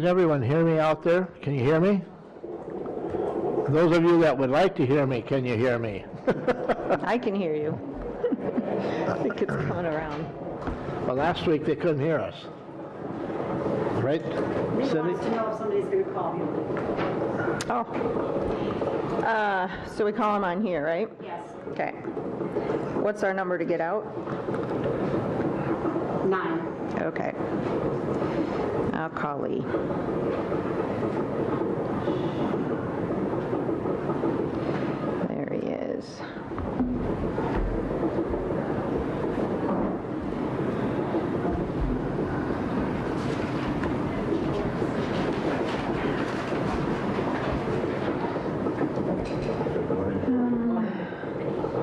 Can everyone hear me out there? Can you hear me? Those of you that would like to hear me, can you hear me? I can hear you. I think it's coming around. Well, last week they couldn't hear us. Right, He Cindy? wants to know if somebody's going to call him. Oh. So we call him on here, right? Yes. Okay. What's our number to get out? 9. Okay. I'll call Lee. There he is.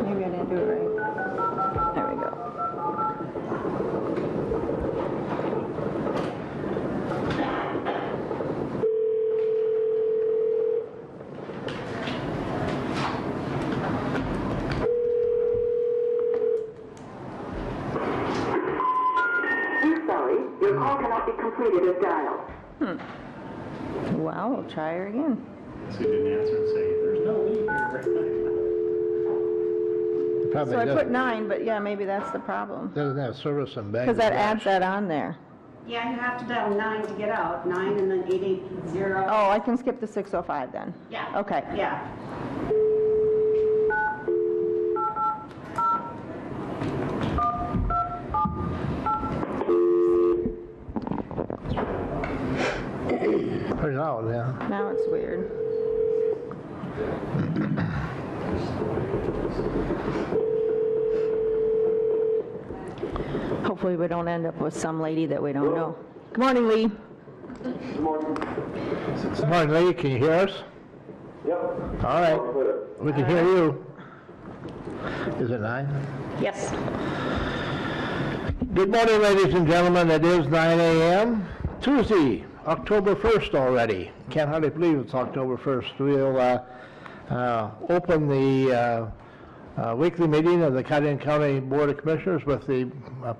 Maybe I didn't do it right. There we go. We're sorry, your call cannot be completed as dialed. Well, we'll try her again. So you didn't answer and say, there's no lead here. So I put 9, but yeah, maybe that's the problem. Doesn't have service in Bangladesh. Because that adds that on there. Yeah, you have to dial 9 to get out. 9 and then 880. Oh, I can skip the 605 then. Yeah. Okay. Yeah. Pretty loud, yeah. Now it's weird. Hopefully we don't end up with some lady that we don't know. Good morning, Lee. Good morning, Lee. Can you hear us? Yep. All right. We can hear you. Is it 9? Yes. Good morning, ladies and gentlemen. It is 9 a.m. Tuesday, October 1st already. Can't hardly believe it's October 1st. We'll open the weekly meeting of the Cudahy County Board of Commissioners with the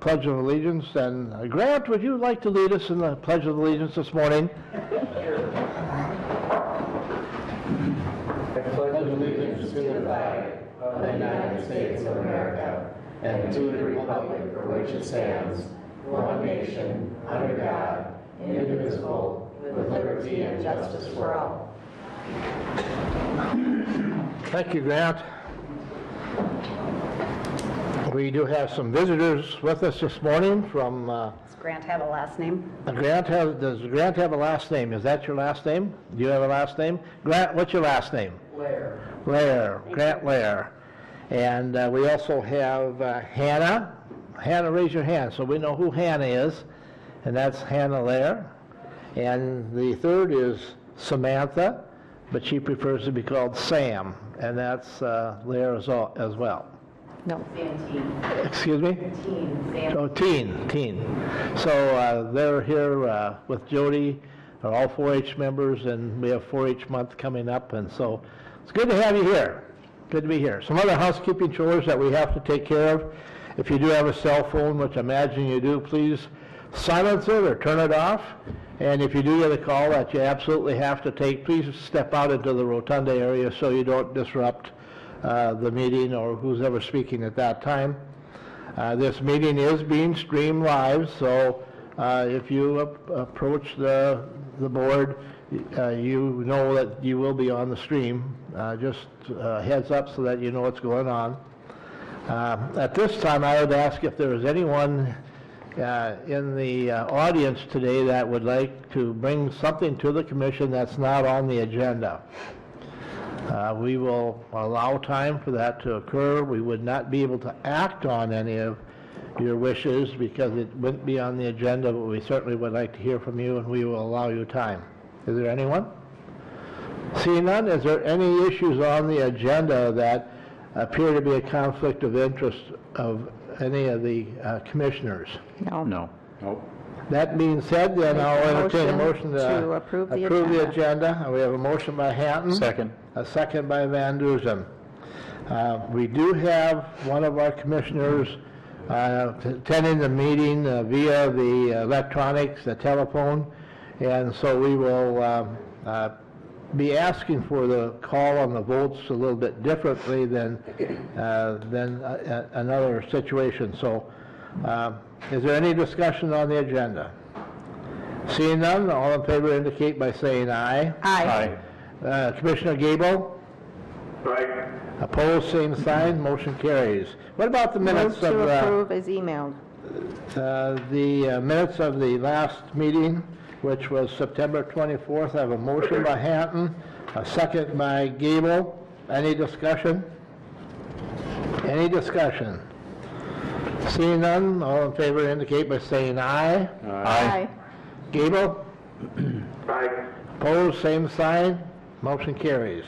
Pledge of Allegiance. And Grant, would you like to lead us in the Pledge of Allegiance this morning? I pledge allegiance to the flag of the United States of America and to the republic for which it stands, one nation, under God, indivisible, with liberty and justice for all. Thank you, Grant. We do have some visitors with us this morning from Does Grant have a last name? does Grant have a last name? Is that your last name? Do you have a last name? Grant, what's your last name? Lair, Grant Lair. And we also have Hannah. Hannah, raise your hand so we know who Hannah is. And that's Hannah Lair. And the third is Samantha, but she prefers to be called Sam. And that's Lair as well. No. Excuse me? Oh, Teen. So they're here with Jody, are all 4-H members, and we have 4-H month coming up, and so it's good to have you here. Good to be here. Some other housekeeping chores that we have to take care of. If you do have a cell phone, which I imagine you do, please silence it or turn it off. And if you do get a call that you absolutely have to take, please step out into the rotunda area so you don't disrupt the meeting or who's ever speaking at that time. This meeting is being streamed live, so if you approach the board, you know that you will be on the stream. Just heads up so that you know what's going on. At this time, I would ask if there is anyone in the audience today that would like to bring something to the commission that's not on the agenda. We will allow time for that to occur. We would not be able to act on any of your wishes because it wouldn't be on the agenda, but we certainly would like to hear from you, and we will allow you time. Is there anyone? Seeing none, is there any issues on the agenda that appear to be a conflict of interest of any of the commissioners? No. No. Nope. That being said, then I'll entertain a motion to approve the agenda. We have a motion by Hanton. Second. A second by Van Duzen. We do have one of our commissioners attending the meeting via the electronics, the telephone. And so we will be asking for the call on the votes a little bit differently than another situation. So is there any discussion on the agenda? Seeing none, all in favor indicate by saying aye. Aye. Commissioner Gable? Aye. Opposed, same sign, motion carries. What about the Move minutes of to approve is emailed. the minutes of the last meeting, which was September 24th? I have a motion by Hanton, a second by Gable. Any discussion? Any discussion? Seeing none, all in favor indicate by saying aye. Aye. Gable? Aye. Opposed, same sign, motion carries.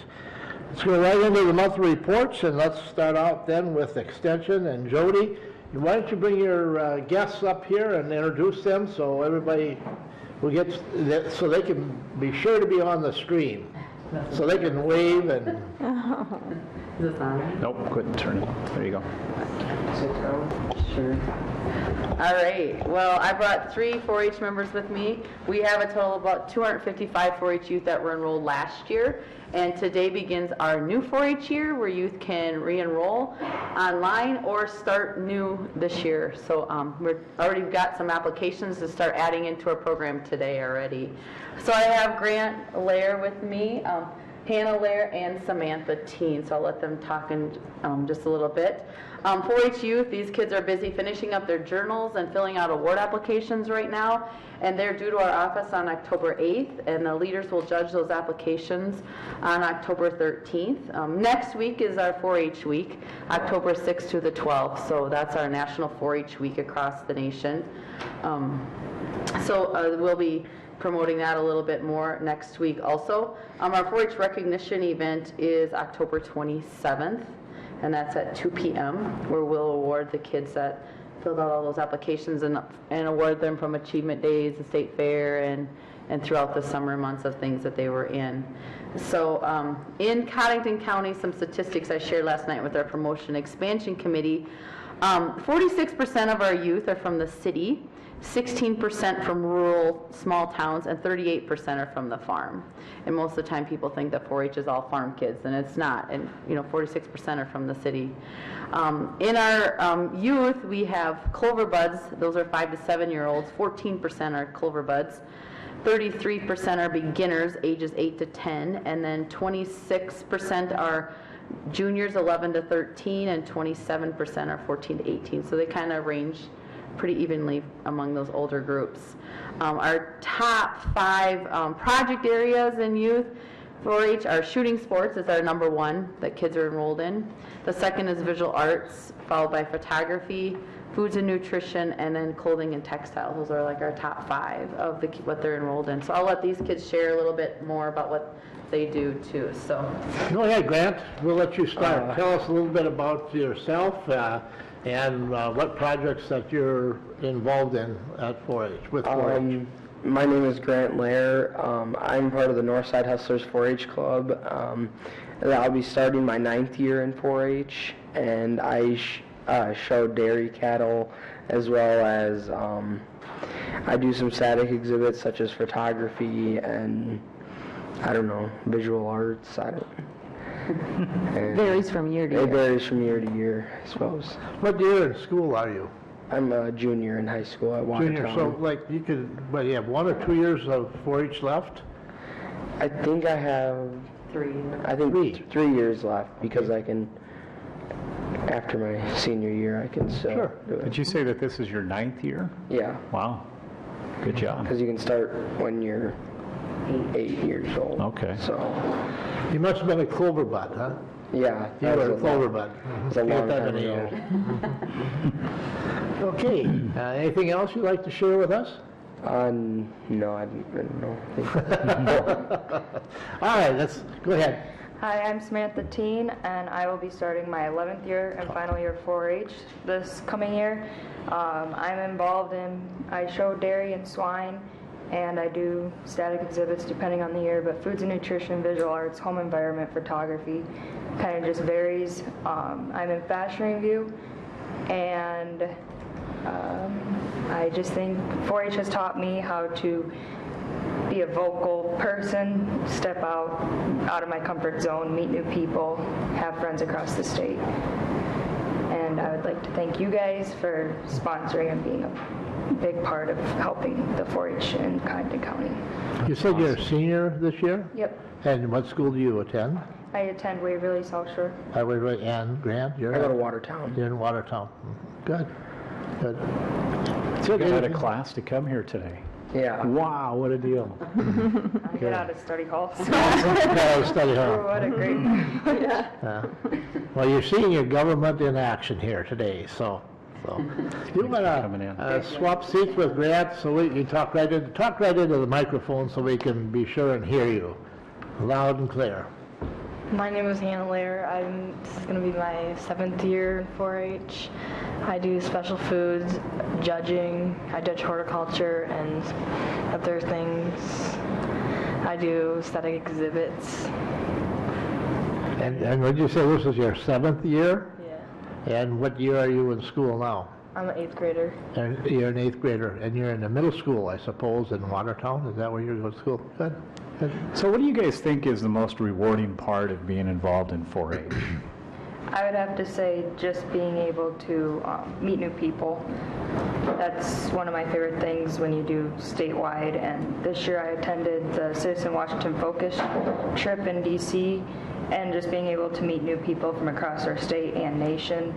Let's go right into the monthly reports, and let's start out then with Extension. And Jody, why don't you bring your guests up here and introduce them so everybody will get, so they can be sure to be on the stream, so they can wave and... Nope, quit turning. There you go. All right, well, I brought 3 4-H members with me. We have a total of about 255 4-H youth that were enrolled last year, and today begins our new 4-H year where youth can re-enroll online or start new this year. So we've already got some applications to start adding into our program today already. So I have Grant Lair with me, Hannah Lair, and Samantha Teen, so I'll let them talk in just a little bit. 4-H youth, these kids are busy finishing up their journals and filling out award applications right now, and they're due to our office on October 8th, and the leaders will judge those applications on October 13th. Next week is our 4-H week, October 6th to the 12th, so that's our National 4-H week across the nation. We'll be promoting that a little bit more next week also. Our 4-H recognition event is October 27th, and that's at 2 p.m., where we'll award the kids that filled out all those applications and award them from Achievement Days, the State Fair, and throughout the summer months of things that they were in. So in Cottington County, some statistics I shared last night with our Promotion Expansion Committee, 46% of our youth are from the city, 16% from rural small towns, and 38% are from the farm. And most of the time people think that 4-H is all farm kids, and it's not. And 46% are from the city. In our youth, we have Clover Buds. Those are 5 to 7-year-olds. 14% are Clover Buds. 33% are beginners, ages 8 to 10, and then 26% are juniors, 11 to 13, and 27% are 14 to 18. So they kind of range pretty evenly among those older groups. Our top 5 project areas in youth 4-H are shooting sports is our number 1 that kids are enrolled in. The second is visual arts, followed by photography, foods and nutrition, and then clothing and textiles. Those are like our top 5 of what they're enrolled in. So I'll let these kids share a little bit more about what they do too. So Go ahead, Grant, we'll let you start. Tell us a little bit about yourself and what projects that you're involved in at 4-H, with 4-H. My name is Grant Lair. I'm part of the Northside Hustlers 4-H Club. I'll be starting my 9th year in 4-H, and I show dairy cattle, as well as I do some static exhibits such as photography and, I don't know, visual arts. Varies from year to It year. varies from year to year, I suppose. What year in school are you? I'm a junior in high school at Watertown. Junior, so like you could, you have 1 or 2 years of 4-H left? I think I have 3. I think Three. 3 years left, because I can, after my senior year, I can still Sure. do it. Did you say that this is your 9th year? Yeah, Wow. Good job. because you can start when you're 8 years old. Okay. So, You must have been a Clover Bud, huh? yeah. You that were a was Clover Bud. It's a long Ain't that time many ago. years. Okay, anything else you'd like to share with us? No, I don't know. All right, let's, go ahead. Hi, I'm Samantha Teen, and I will be starting my 11th year and final year of 4-H this coming year. I'm involved I show dairy and swine, and I do static exhibits depending on the year, but foods and nutrition, visual arts, home environment, photography, kind of just varies. I'm in fashion review, and I just think 4-H has taught me how to be a vocal person, step out of my comfort zone, meet new people, have friends across the state. And I would like to thank you guys for sponsoring and being a big part of helping the 4-H in Condon County. You said you're a senior this year? Yep. And what school do you attend? I attend Waverly South Shore. And Grant, you're? I go to Watertown. You're in Watertown. Good, good. You had a class to come here today. Yeah. Wow, what a deal. I get out of study hall. Yeah, study hall. What a great. Well, you're seeing your government in action here today, so you want coming in. to swap seats with Grant so we can talk right into the microphone so we can be sure and hear you loud and clear. My name is Hannah Lair. This is going to be my 7th year in 4-H. I do special foods, judging. I judge horticulture and other things. I do aesthetic exhibits. And would you say this is your 7th year? Yeah. And what year are you in school now? I'm an 8th grader. And you're an 8th grader, and you're in the middle school, I suppose, in Watertown? Is that where you're going to school? Good. Good. So what do you guys think is the most rewarding part of being involved in 4-H? I would have to say just being able to meet new people. That's one of my favorite things when you do statewide. And this year I attended the Citizen Washington Focus trip in D.C. and just being able to meet new people from across our state and nation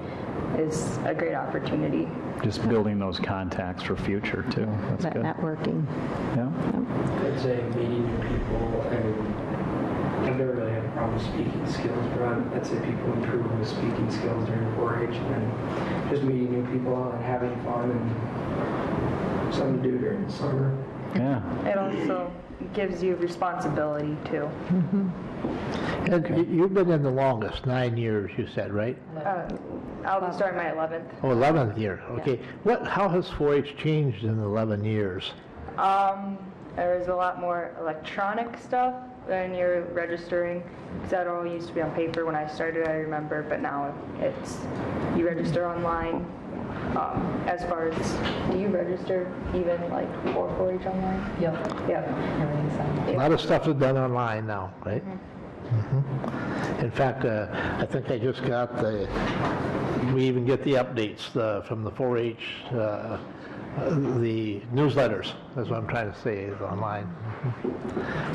is a great opportunity. Just building those contacts for future too. That's That good. networking. Yeah. I'd say meeting new people. I've never really had a problem with speaking skills, but I'd say people improve with speaking skills during 4-H, and then just meeting new people and having fun and something to do during the summer. Yeah. It also gives you responsibility too. And you've been in the longest, 9 years, you said, right? I'll be starting my 11th. Oh, 11th year, okay. How has 4-H changed in 11 years? There's a lot more electronic stuff when you're registering. Because that all used to be on paper when I started, I remember, but now you register online. As far as, do you register even like for 4-H online? Yeah. A lot of stuff is done online now, right? In fact, I think I just got we even get the updates from the 4-H, the newsletters, that's what I'm trying to say, is online.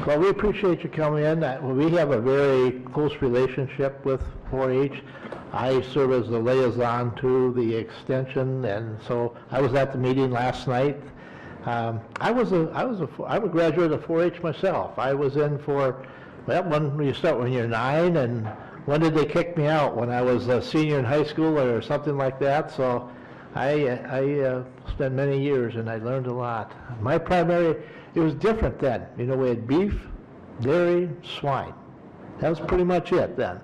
Well, we appreciate you coming in. We have a very close relationship with 4-H. I serve as the liaison to the extension, and so I was at the meeting last night. I'm a graduate of 4-H myself. I was in for, well, when you start when you're 9, and when did they kick me out? When I was a senior in high school or something like that. So I spent many years, and I learned a lot. It was different then. You know, we had beef, dairy, swine. That was pretty much it then.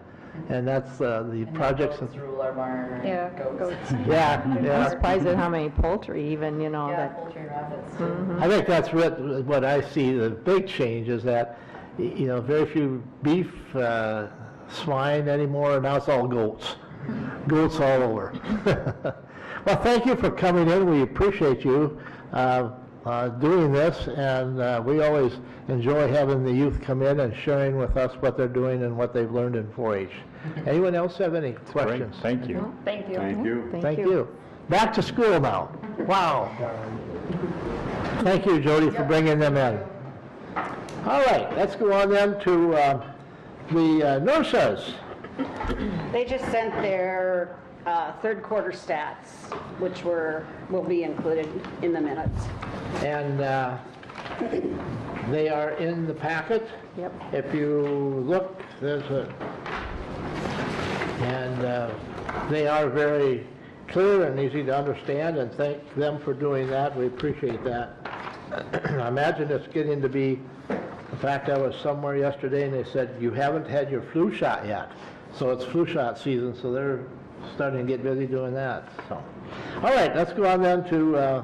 And that's the projects. Goats rule our barn, right? Yeah, Goats. Yeah, I'm yeah. surprised at how many poultry even, Yeah, that. poultry and rabbits. I think that's what I see. The big change is that, very few beef, swine anymore. Now it's all goats. Goats all over. Well, thank you for coming in. We appreciate you doing this, and we always enjoy having the youth come in and sharing with us what they're doing and what they've learned in 4-H. Anyone else have any questions? Great. Thank you. Thank you. Thank you. Thank you. Back to school now. Wow. Thank you, Jody, for bringing them in. All right, let's go on then to the nurses. They just sent their third quarter stats, which will be included in the minutes. And they are in the packet. Yep. If you look, they are very clear and easy to understand, and thank them for doing that. We appreciate that. I imagine it's getting to be, in fact, I was somewhere yesterday and they said, you haven't had your flu shot yet. So it's flu shot season, so they're starting to get busy doing that. So, all right, let's go on then to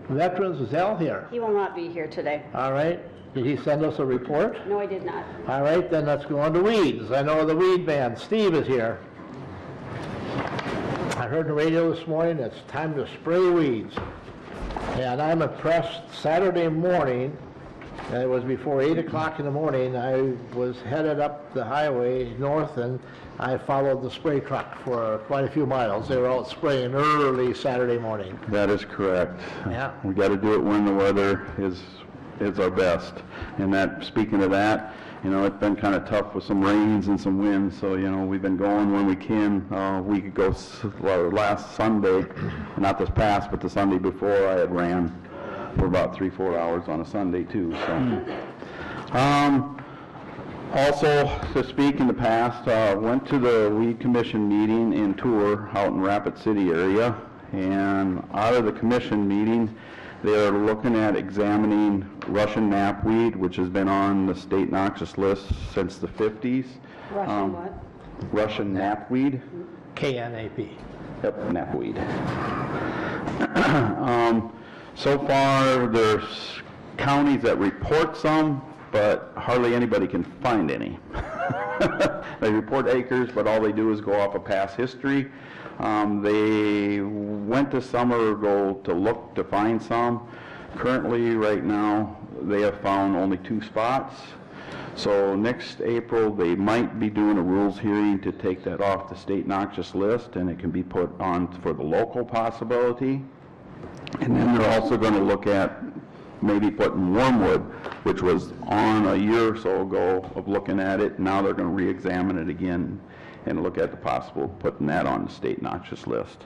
Veterans. Is Al here? He will not be here today. All right. Did he send us a report? No, I did not. All right, then let's go on to weeds. I know the weed man. Steve is here. I heard the radio this morning, it's time to spray weeds. And I'm impressed, Saturday morning, And it was before 8 o'clock in the morning. I was headed up the highway north, and I followed the spray truck for quite a few miles. They were out spraying early Saturday morning. That is correct. Yeah. We got to do it when the weather is our best. And that, speaking of that, you know, it's been kind of tough with some rains and some winds, so, you know, we've been going when we can. A week ago, last Sunday, not this past, but the Sunday before, I had ran for about 3-4 hours on a Sunday too, so. Also, to speak in the past, went to the Weed Commission meeting and tour out in Rapid City area, and out of the commission meeting, they're looking at examining Russian knapweed, which has been on the state noxious list since the 50s. Russian what? Russian knapweed. KNAP. Yep, knapweed. So far, there's counties that report some, but hardly anybody can find any. They report acres, but all they do is go off of past history. They went this summer ago to look to find some. Currently, right now, they have found only 2 spots. So next April, they might be doing a rules hearing to take that off the state noxious list, and it can be put on for the local possibility. And then they're also going to look at maybe putting wormwood, which was on a year or so ago of looking at it. Now they're going to re-examine it again and look at the possible putting that on the state noxious list.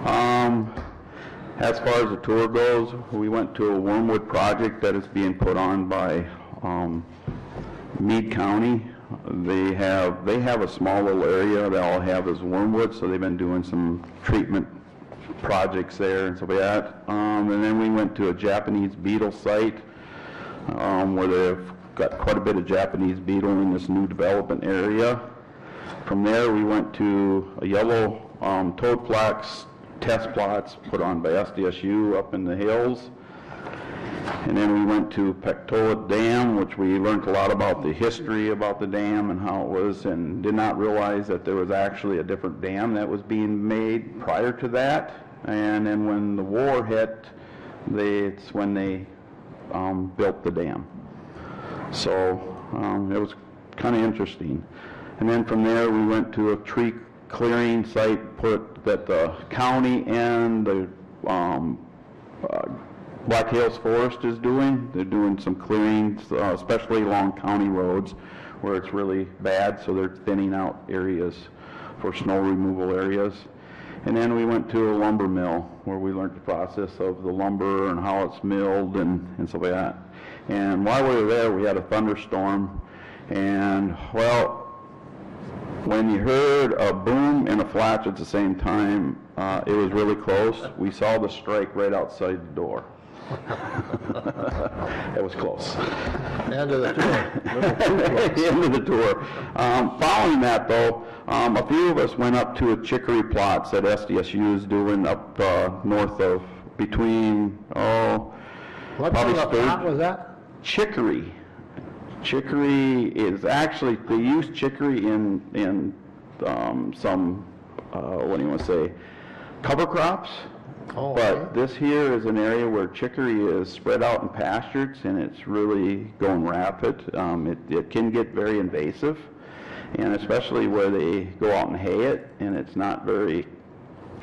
As far as the tour goes, we went to a wormwood project that is being put on by Meade County. They have a small little area that all have is wormwood, so they've been doing some treatment projects there and stuff like that. And then we went to a Japanese beetle site where they've got quite a bit of Japanese beetle in this new development area. From there, we went to a yellow toad flax test plots put on by SDSU up in the hills. And then we went to Pectola Dam, which we learned a lot about the history about the dam and how it was, and did not realize that there was actually a different dam that was being made prior to that. And then when the war hit, it's when they built the dam. So it was kind of interesting. And then from there, we went to a tree clearing site that the county and the Black Hills Forest is doing. They're doing some clearings, especially along county roads where it's really bad, so they're thinning out areas for snow removal areas. And then we went to a lumber mill where we learned the process of the lumber and how it's milled and stuff like that. And while we were there, we had a thunderstorm, and well, when you heard a boom and a flash at the same time, it was really close. We saw the strike right outside the door. It was close. End of the tour. The end of the tour. Following that, though, a few of us went up to a chicory plots that SDSU is doing up north of between, What probably kind of plot was that? Chicory. Chicory is actually, they use chicory in some, what do you want to say, cover crops. Oh, But okay. this here is an area where chicory is spread out in pastures, and it's really going rapid. It can get very invasive, and especially where they go out and hay it, and it's not very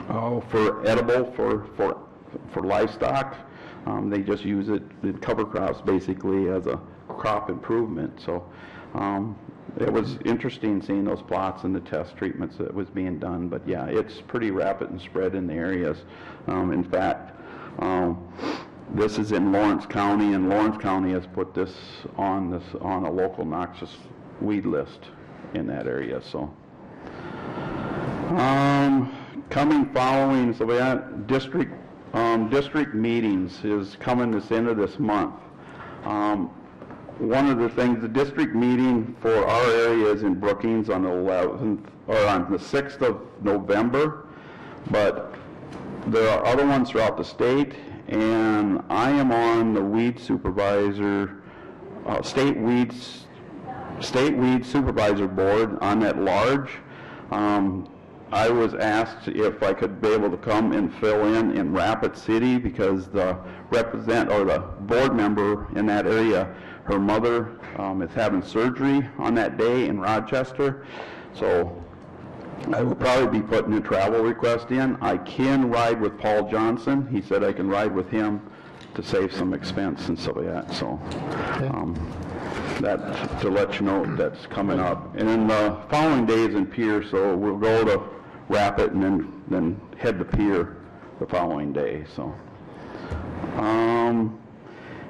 for edible for livestock. They just use it in cover crops basically as a crop improvement. So it was interesting seeing those plots and the test treatments that was being done. But yeah, it's pretty rapid and spread in the areas. In fact, this is in Lawrence County, and Lawrence County has put this on a local noxious weed list in that area. So following, so we had district meetings is coming this end of this month. One of the things, the district meeting for our area is in Brookings on the 11th, or on the 6th of November, but there are other ones throughout the state, and I am on the weed supervisor, state weed supervisor board on at large. I was asked if I could be able to come and fill in Rapid City because the board member in that area, her mother is having surgery on that day in Rochester. So I will probably be putting a travel request in. I can ride with Paul Johnson. He said I can ride with him to save some expense and so that. So that to let you know that's coming up. And then the following day is in Pierre, so we'll go to Rapid and then head to Pierre the following day. So, and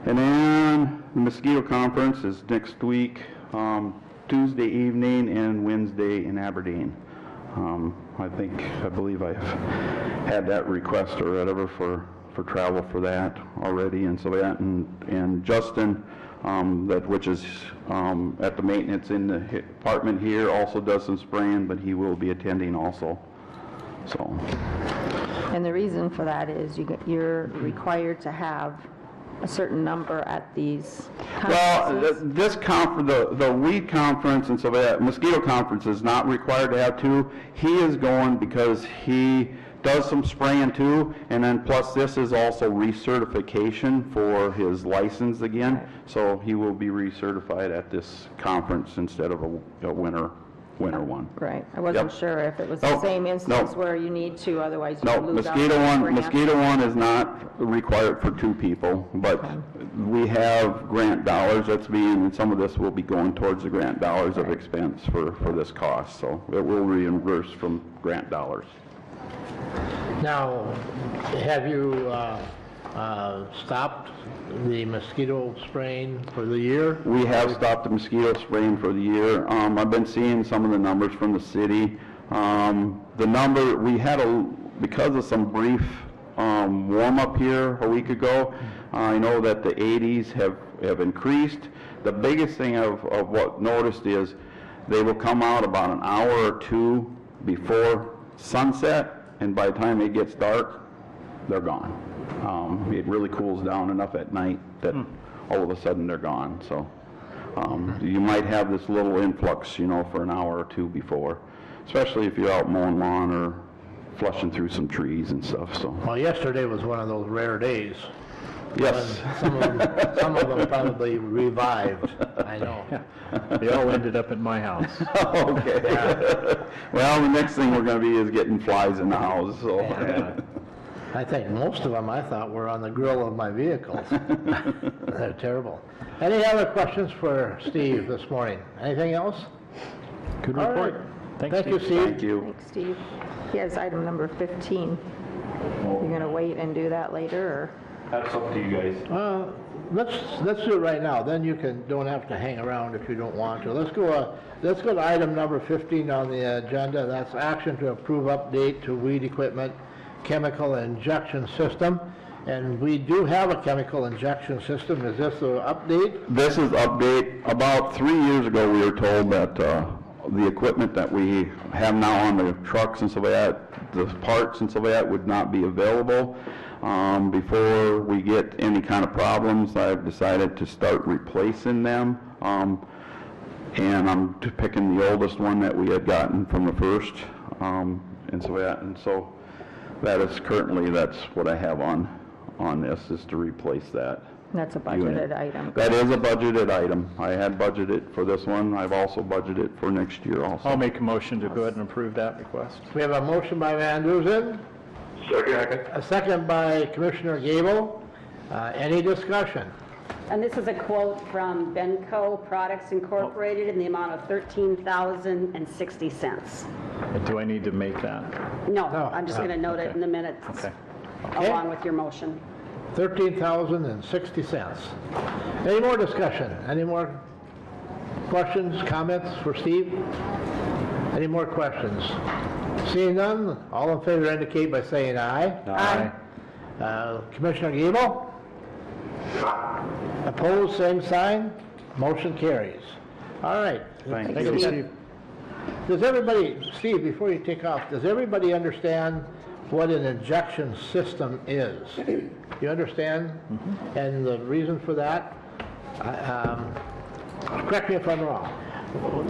then the mosquito conference is next week, Tuesday evening and Wednesday in Aberdeen. I believe I've had that request or whatever for travel for that already, and so that, and Justin, which is at the maintenance in the department here, also does some spraying, but he will be attending also. So. And the reason for that is you're required to have a certain number at these conferences. Well, this conference, the weed conference and so that, mosquito conference is not required to have two. He is going because he does some spraying too, and then plus this is also recertification for his license again. Right. So he will be recertified at this conference instead of a winter one. Right. I wasn't sure if it was the same instance where you need to, otherwise you lose out. Mosquito one is not required for two people, but we have grant dollars and some of this will be going towards the grant dollars of expense for this cost. So it will reimburse from grant dollars. Now, have you stopped the mosquito spraying for the year? We have stopped the mosquito spraying for the year. I've been seeing some of the numbers from the city. The number, we had because of some brief warm up here a week ago, I know that the 80s have increased. The biggest thing of what noticed is they will come out about an hour or two before sunset, and by the time it gets dark, they're gone. It really cools down enough at night that all of a sudden they're gone. So you might have this little influx, for an hour or two before, especially if you're out mowing lawn or flushing through some trees and stuff. So. Well, yesterday was one of those rare days. Yes. Some of them probably revived. I know. They all ended up at my house. Okay. Yeah. Well, the next thing we're going to be is getting flies in the house. So. Yeah. I think most of them I thought were on the grill of my vehicles. They're terrible. Any other questions for Steve this morning? Anything else? Good All report. Right. Thank you, Steve. Thank you. Thanks, Steve. He has item number 15. You're going to wait and do that later, or? That's up to you guys. Let's do it right now. Then you don't have to hang around if you don't want to. Let's go to item number 15 on the agenda. That's action to approve update to weed equipment chemical injection system. And we do have a chemical injection system. Is this an update? This is update. About 3 years ago, we were told that the equipment that we have now on the trucks and so that, the parts and so that would not be available. Before we get any kind of problems, I've decided to start replacing them. And I'm picking the oldest one that we had gotten from the first, and so that is currently, that's what I have on this, is to replace that. That's a budgeted item. That is a budgeted item. I had budgeted for this one. I've also budgeted for next year also. I'll make a motion to go ahead and approve that request. We have a motion by Van Duzen. Second. A second by Commissioner Gable. Any discussion? And this is a quote from Benco Products Incorporated in the amount of $13,060. Do I need to make that? No, I'm just going to note it in the minutes Okay. along with your motion. $13,060. Any more discussion? Any more questions, comments for Steve? Any more questions? Seeing none, all in favor indicate by saying aye. Aye. Commissioner Gable? Opposed, same sign. Motion carries. All right. Thank Thank you, Steve. Does everybody, Steve, before you take off, does everybody understand what an injection system is? You understand? Mm-hmm. And the reason for that? Correct me if I'm wrong.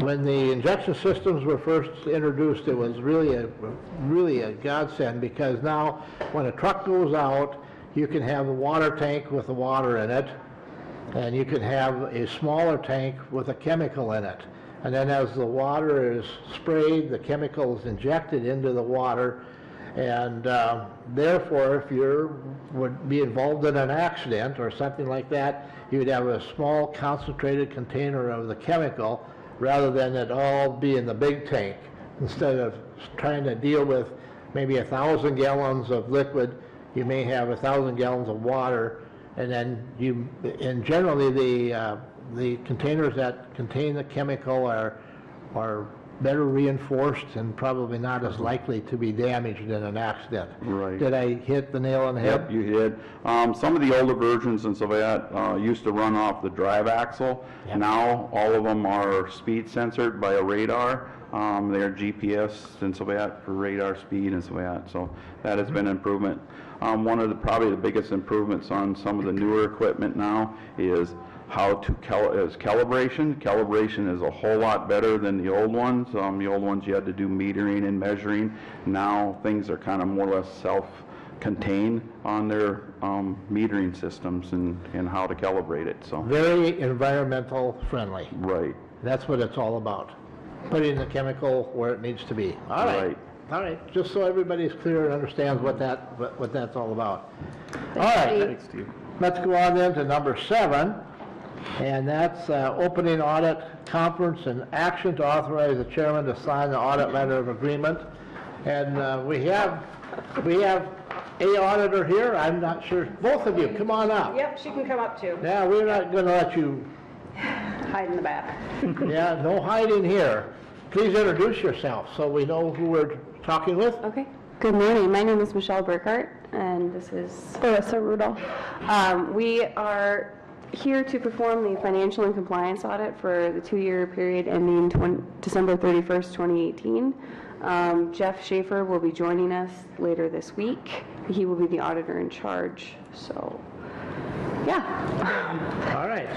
when the injection systems were first introduced, it was really a godsend, because now when a truck goes out, you can have a water tank with the water in it, and you can have a smaller tank with a chemical in it. And then as the water is sprayed, the chemical is injected into the water, and therefore, if you would be involved in an accident or something like that, you'd have a small concentrated container of the chemical, rather than it all be in the big tank. Instead of trying to deal with maybe 1,000 gallons of liquid, you may have 1,000 gallons of water, and then and generally the containers that contain the chemical are better reinforced and probably not as likely to be damaged in an accident. Right. Did I hit the nail on the head? Yep, you did. Some of the older versions and stuff like that used to run off the drive axle. Yep. Now, all of them are speed censored by a radar. They're GPS and stuff like that for radar speed and stuff like that. So that has been an improvement. One of probably the biggest improvements on some of the newer equipment now is calibration. Calibration is a whole lot better than the old ones. The old ones you had to do metering and measuring. Now things are kind of more or less self-contained on their metering systems and how to calibrate it. So Very environmental friendly. right. That's what it's all about. Putting the chemical where it needs to be. All right. Right. All right. Just so everybody's clear and understands what that's all about. All right. Let's go on then to number 7. And that's opening audit conference and action to authorize the chairman to sign the audit letter of agreement. And we have a auditor here. I'm not sure. Both of you, come on up. Yep, she can come up too. Yeah, we're not going to let you. Hide in the back. Yeah, no hiding here. Please introduce yourself so we know who we're talking with. Okay. Good morning. My name is Michelle Burkhart, and this is Larissa Rudolph. We are here to perform the financial and compliance audit for the 2-year period ending December 31st, 2018. Jeff Schaefer will be joining us later this week. He will be the auditor in charge. So, yeah. All right.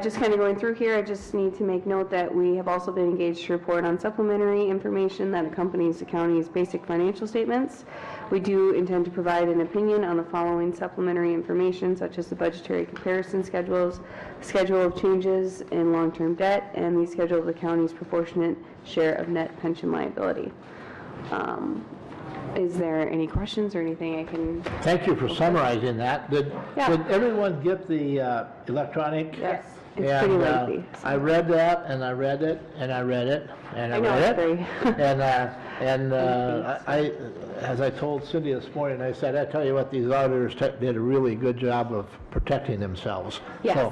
Just kind of going through here, I just need to make note that we have also been engaged to report on supplementary information that accompanies the county's basic financial statements. We do intend to provide an opinion on the following supplementary information, such as the budgetary comparison schedules, schedule of changes in long-term debt, and the schedule of the county's proportionate share of net pension liability. Is there any questions or anything I can? Thank you for summarizing that. Did everyone get the electronic? Yes. It's pretty lengthy. I read that, and I read it, and I read it, and I read it. And I, as I told Cindy this morning, I said, I tell you what, these auditors did a really good job of protecting themselves. Yes. So,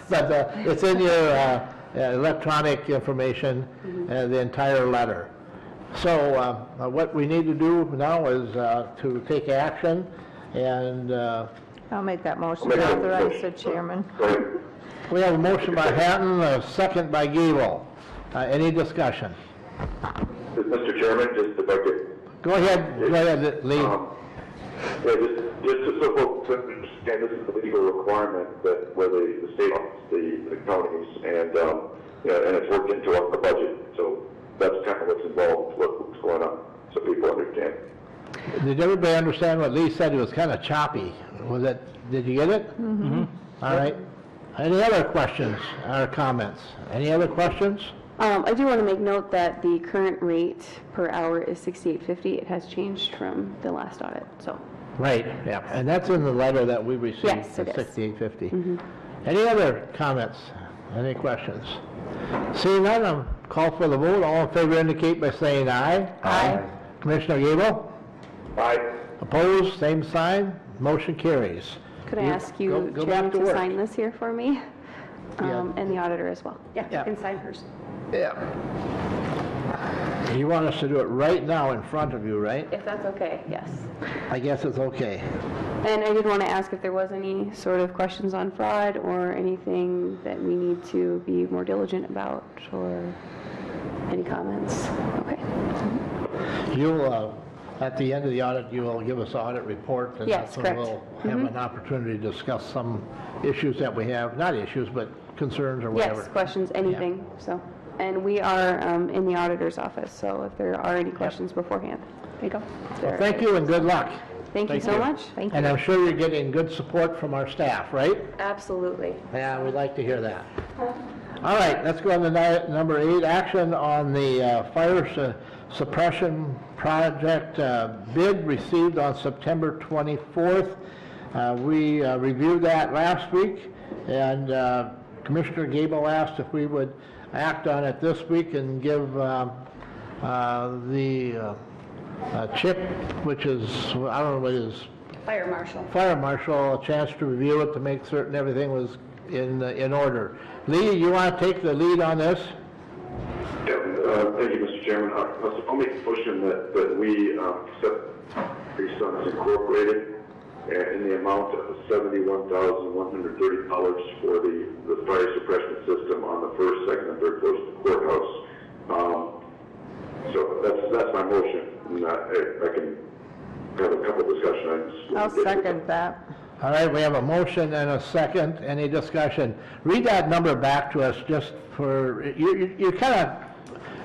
but it's in your electronic information, the entire letter. So what we need to do now is to take action, and I'll make that motion to authorize the chairman. we have a motion by Hatton, a second by Gable. Any discussion? Mr. Chairman, just if I could. Go ahead, Lee. Just so folks understand, this is a legal requirement that where the state owns the counties, and and it's worked into the budget. So that's kind of what's involved, what's going on, so people understand. Did everybody understand what Lee said? It was kind of choppy. Was it? Did you get it? Mm-hmm. All right. Any other questions or comments? Any other questions? I do want to make note that the current rate per hour is $68.50. It has changed from the last audit, so. Right, yeah, and that's in the letter that we received. Yes, it is. $68.50. Any other comments? Any questions? Seeing none, I'll call for the vote. All in favor indicate by saying aye. Aye. Commissioner Gable? Aye. Opposed, same sign. Motion carries. Could I ask you, go Chairman, back to to work. sign this here for me? Yeah. And the auditor as well. Yeah, you can sign hers. Yeah. You want us to do it right now in front of you, right? If that's okay, yes. I guess it's okay. And I did want to ask if there was any sort of questions on fraud or anything that we need to be more diligent about, or any comments? Okay. You'll, at the end of the audit, you will give us an audit report. And Yes, that's when correct. we'll have an opportunity to discuss some issues that we have, not issues, but concerns or whatever. Yes, questions, anything, so. And we are in the auditor's office, so if there are any questions beforehand, there you go. Well, thank you and good luck. Thank you so much. Thank And you. I'm sure you're getting good support from our staff, right? Absolutely. Yeah, we'd like to hear that. All right, let's go on to number 8, action on the fire suppression project bid received on September 24th. We reviewed that last week, and Commissioner Gable asked if we would act on it this week and give the CHIP, which is, I don't know what it is, Fire marshal. fire marshal, a chance to review it to make certain everything was in order. Lee, you want to take the lead on this? Yeah, thank you, Mr. Chairman. I'll make a motion that we accept Three Sons Incorporated in the amount of $71,130 for the fire suppression system on the first, second, and third floors of the courthouse. So that's my motion, and I can have a couple discussion items. I'll second that. All right, we have a motion and a second. Any discussion? Read that number back to us just for, you're kind of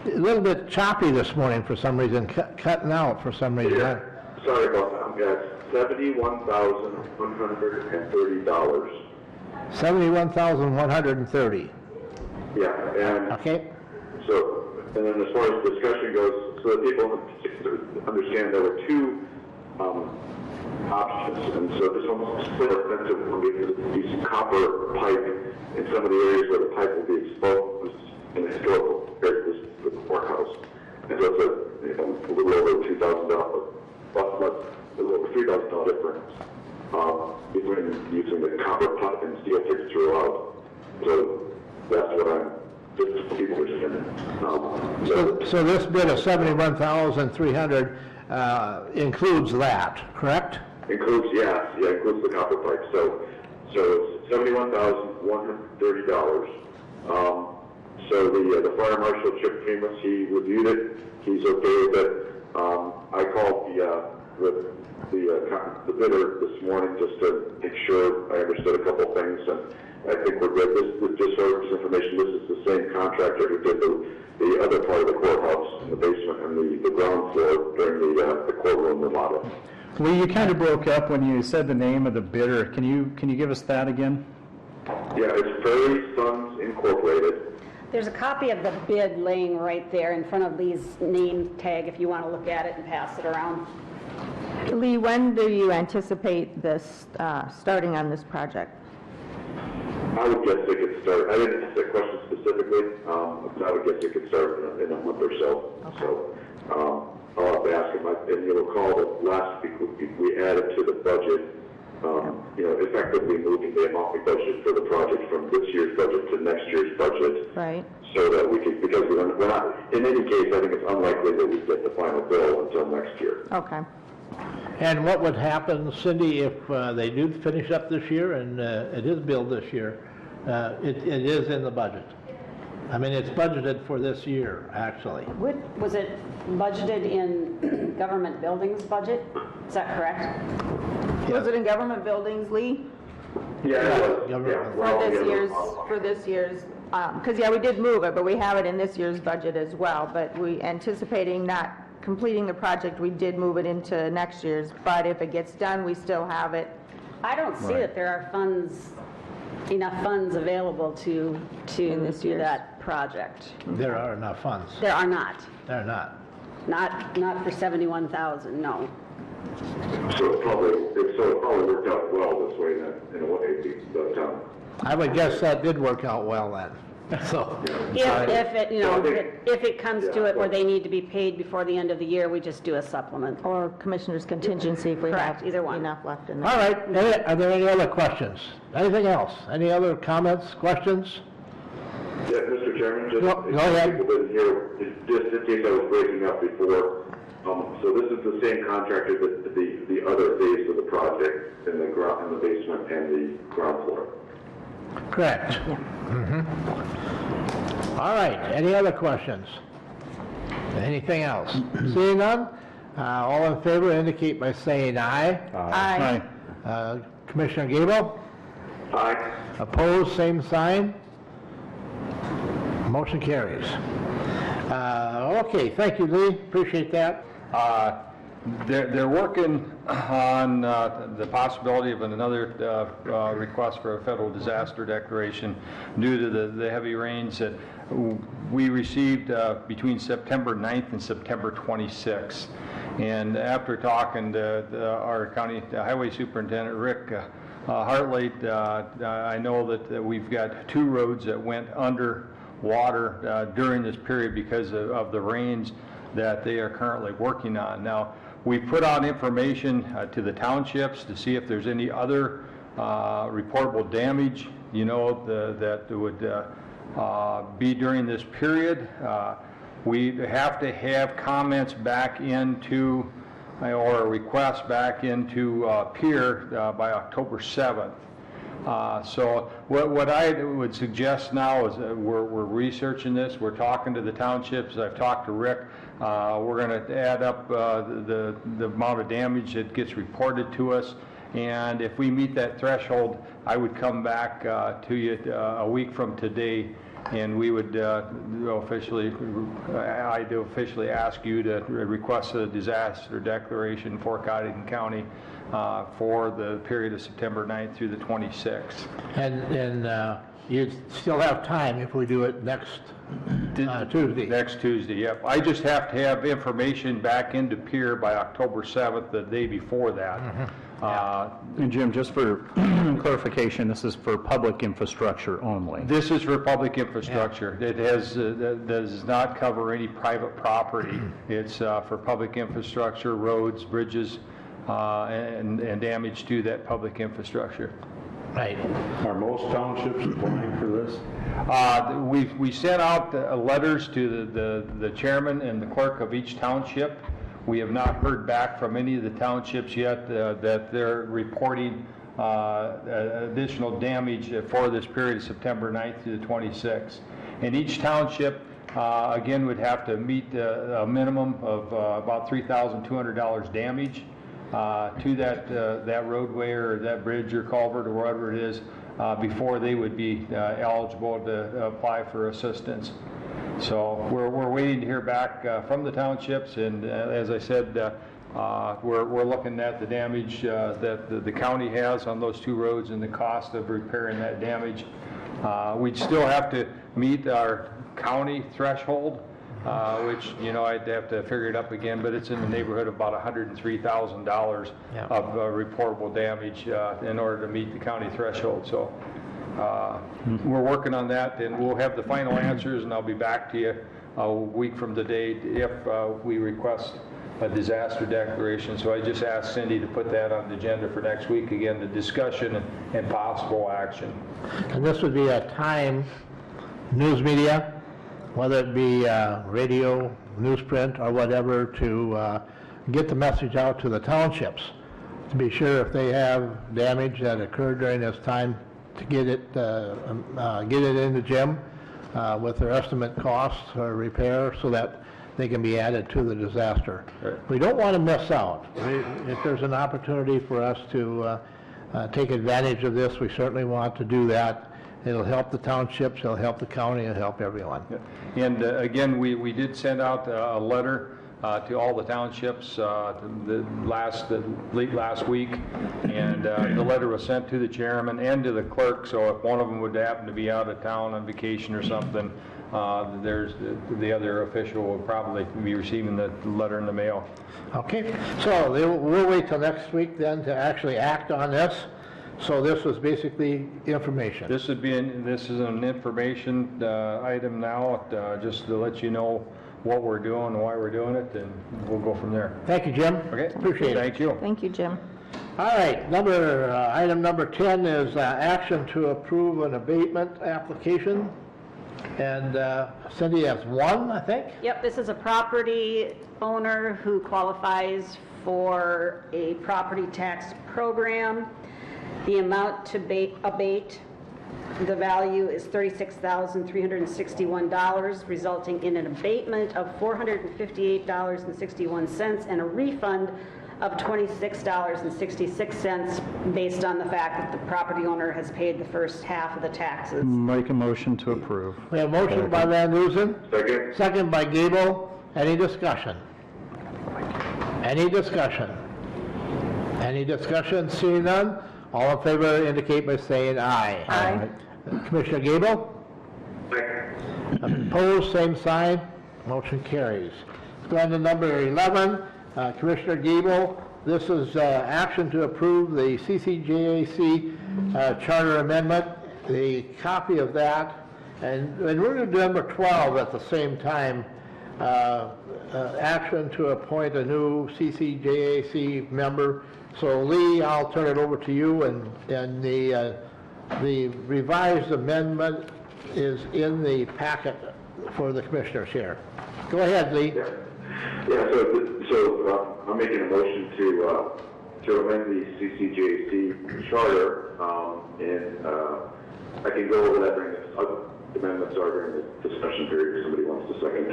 a little bit choppy this morning for some reason, cutting out for some reason. Yeah, sorry about that. I've got $71,130. $71,130. Yeah, and Okay. so, and then as far as discussion goes, so that people understand there were two options, and so this one's still expensive when we use copper pipe in some of the areas where the pipe will be exposed in historical compared to the courthouse. And so it's a little over $2,000, a little over $3,000 difference between using the copper pipe and steel fixture throughout. So that's what just people are saying. So this bid of $71,300 includes that, correct? Includes, includes the copper pipe. So it's $71,130. So the fire marshal, Chip Primus, he reviewed it. He's okay with it. I called the bidder this morning just to make sure I understood a couple things, and I think we're good. This just for information, this is the same contractor who did the other part of the courthouse in the basement and the ground floor during the courtroom remodel. Well, you kind of broke up when you said the name of the bidder. Can you give us that again? Yeah, it's Prairie Sons Incorporated. There's a copy of the bid laying right there in front of Lee's name tag if you want to look at it and pass it around. Lee, when do you anticipate this starting on this project? I would guess they could start, I didn't ask that question specifically, but I would guess they could start in a month or so. Okay. So I'll have to ask him. And you'll recall that last week we added to the budget, effectively moving the amount we budgeted for the project from this year's budget to next year's budget. Right. So that we could, because we're not, in any case, I think it's unlikely that we get the final bill until next year. Okay. And what would happen, Cindy, if they do finish up this year and it is billed this year? It is in the budget. I mean, it's budgeted for this year, actually. Was it budgeted in government buildings budget? Is that correct? Was it in government buildings, Lee? Yeah. For this year's, because we did move it, but we have it in this year's budget as well. But we anticipating not completing the project, we did move it into next year's. But if it gets done, we still have it. I don't see that there are enough funds available to do that project. There are enough funds. There are not. They're not. Not for 71,000, no. So it probably worked out well this way then, in a way, but I would guess that did work out well then. So, If it comes to it where they need to be paid before the end of the year, we just do a supplement. Or commissioner's contingency if we Correct, have either one. enough left in there. all right, are there any other questions? Anything else? Any other comments, questions? yeah, Mr. Chairman, just Go ahead. people didn't hear, just in case I was breaking up before. So this is the same contractor that the other phase of the project in the basement and the ground floor. Correct. All right, any other questions? Anything else? Seeing none, all in favor indicate by saying aye. Aye. Commissioner Gable? Aye. Opposed, same sign. Motion carries. Okay, thank you, Lee, appreciate that. They're working on the possibility of another request for a federal disaster declaration due to the heavy rains that we received between September 9th and September 26th. And after talking to our county highway superintendent, Rick Hartley, I know that we've got 2 roads that went under water during this period because of the rains that they are currently working on. Now, we put out information to the townships to see if there's any other reportable damage, that would be during this period. We have to have comments back into, or requests back into Pier by October 7th. So what I would suggest now is we're researching this, we're talking to the townships, I've talked to Rick, we're going to add up the amount of damage that gets reported to us, and if we meet that threshold, I would come back to you a week from today, and we would officially ask you to request a disaster declaration for Cottington County for the period of September 9th through the 26th. And you still have time if we do it next Tuesday. Next Tuesday, yep. I just have to have information back into Pier by October 7th, the day before that. And Jim, just for clarification, this is for public infrastructure only. This is for public infrastructure. It does not cover any private property. It's for public infrastructure, roads, bridges, and damage to that public infrastructure. Right. Are most townships applying for this? We sent out letters to the chairman and the clerk of each township. We have not heard back from any of the townships yet that they're reporting additional damage for this period of September 9th to the 26th. And each township, again, would have to meet a minimum of about $3,200 damage to that roadway or that bridge or culvert or whatever it is before they would be eligible to apply for assistance. So we're waiting to hear back from the townships, and as I said, we're looking at the damage that the county has on those 2 roads and the cost of repairing that damage. We'd still have to meet our county threshold, which, I'd have to figure it up again, but it's in the neighborhood of about $103,000 of reportable damage in order to meet the county threshold. So we're working on that, and we'll have the final answers, and I'll be back to you a week from today if we request a disaster declaration. So I just asked Cindy to put that on the agenda for next week, again, the discussion and possible action. And this would be a time news media, whether it be radio, newsprint, or whatever, to get the message out to the townships, to be sure if they have damage that occurred during this time, to get it into Jim with their estimate costs or repair, so that they can be added to the disaster. Right. We don't want to miss out. If there's an opportunity for us to take advantage of this, we certainly want to do that. It'll help the townships, it'll help the county, it'll help everyone. And again, we did send out a letter to all the townships late last week, and the letter was sent to the chairman and to the clerk, so if one of them would happen to be out of town on vacation or something, there's the other official will probably be receiving the letter in the mail. Okay, so we'll wait till next week then to actually act on this. So this was basically information. This is an information item now, just to let you know what we're doing and why we're doing it, and we'll go from there. Thank you, Jim. Okay. Appreciate it. Thank you. Thank you, Jim. All right, item number 10 is action to approve an abatement application. And Cindy has one, I think? Yep, this is a property owner who qualifies for a property tax program. The amount to abate, the value is $36,361, resulting in an abatement of $458.61 and a refund of $26.66 based on the fact that the property owner has paid the first half of the taxes. Make a motion to approve. We have a motion by Van Dusen. Second. Second by Gable. Any discussion? Any discussion? Any discussion? Seeing none, all in favor indicate by saying aye. Aye. Commissioner Gable? Second. Opposed, same sign. Motion carries. Let's go on to number 11. Commissioner Gable, this is action to approve the CCJAC charter amendment. The copy of that, and we're going to do number 12 at the same time. Action to appoint a new CCJAC member. So Lee, I'll turn it over to you, and the revised amendment is in the packet for the commissioners here. Go ahead, Lee. Yeah, so I'm making a motion to amend the CCJC charter, and I can go over that during the amendments are during the discussion period if somebody wants to second.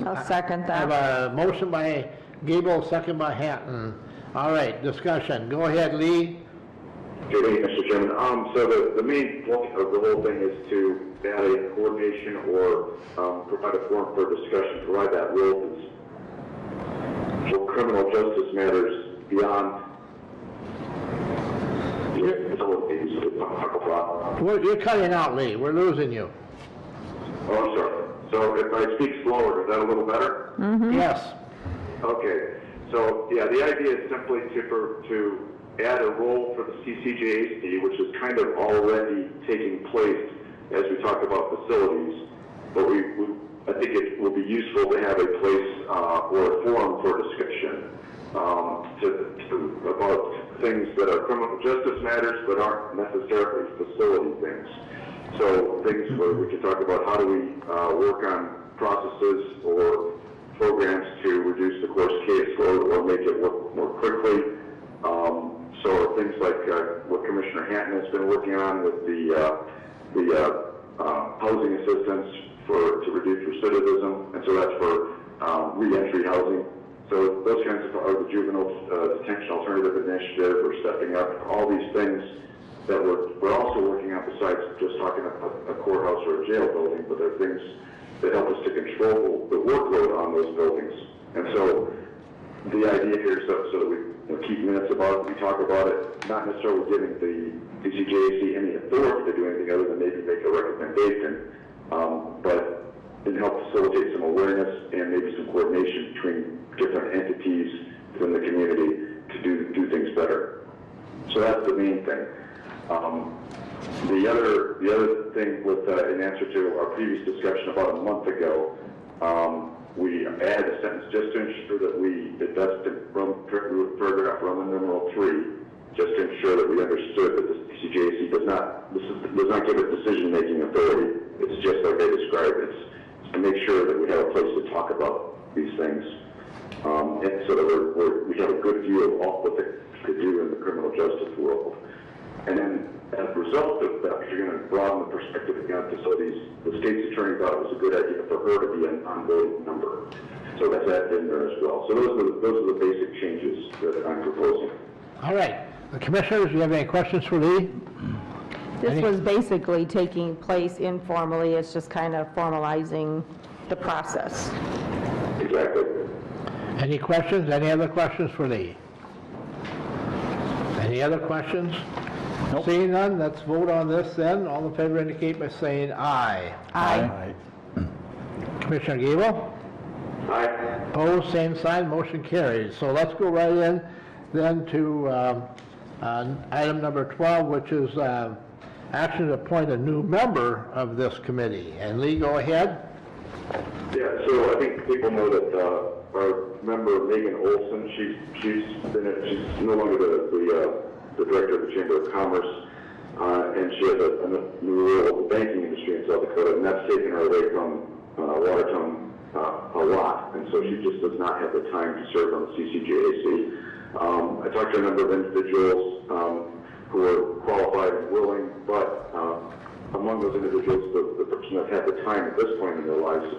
I'll second I that. have a motion by Gable, second by Hatton. All right, discussion. Go ahead, Lee. Good evening, Mr. Chairman. So the main point of the whole thing is to add a coordination or provide a forum for discussion, provide that role for criminal justice matters beyond You're cutting out, Lee. We're losing you. Oh, I'm sorry. So if I speak slower, is that a little better? Yes. Okay. So, yeah, the idea is simply to add a role for the CCJAC, which is kind of already taking place as we talk about facilities. But I think it will be useful to have a place or a forum for discussion about things that are criminal justice matters but aren't necessarily facility things. So things where we can talk about how do we work on processes or programs to reduce the course caseload or make it work more quickly. So things like what Commissioner Hatton has been working on with the housing assistance to reduce recidivism, and so that's for re-entry housing. So those kinds of are the juvenile detention alternative initiative. We're stepping up all these things that we're also working on besides just talking about a courthouse or a jail building, but there are things that help us to control the workload on those buildings. And so the idea here is so that we keep minutes about it, we talk about it, not necessarily giving the CCJAC any authority to do anything other than maybe make a recommendation, but it help facilitate some awareness and maybe some coordination between different entities within the community to do things better. So that's the main thing. The other thing with in answer to our previous discussion about a month ago, we added a sentence just to ensure that that's the paragraph Roman numeral 3, just to ensure that we understood that the CCJAC does not give it decision-making authority. It's just like they described it. It's to make sure that we have a place to talk about these things, and so that we have a good view of all what they could do in the criminal justice world. And then, as a result of that, you're going to broaden the perspective beyond facilities. The state's attorney thought it was a good idea for her to be an on-voting member. So that's added in there as well. So those are the basic changes that I'm proposing. All right. The commissioners, do you have any questions for Lee? This was basically taking place informally. It's just kind of formalizing the process. Exactly. Any questions? Any other questions for Lee? Any other questions? Nope. Seeing none, let's vote on this then. All in favor indicate by saying aye. Aye. Commissioner Gable? Aye. Opposed, same sign, motion carries. So let's go right in then to item number 12, which is action to appoint a new member of this committee. And Lee, go ahead. Yeah, so I think people know that our member Megan Olson, she's no longer the director of the Chamber of Commerce, and she has a new role in the banking industry in South Dakota, and that's taken her away from Watertown a lot, and so she just does not have the time to serve on the CCJAC. I talked to a number of individuals who are qualified and willing, but among those individuals, the person that had the time at this point in their lives is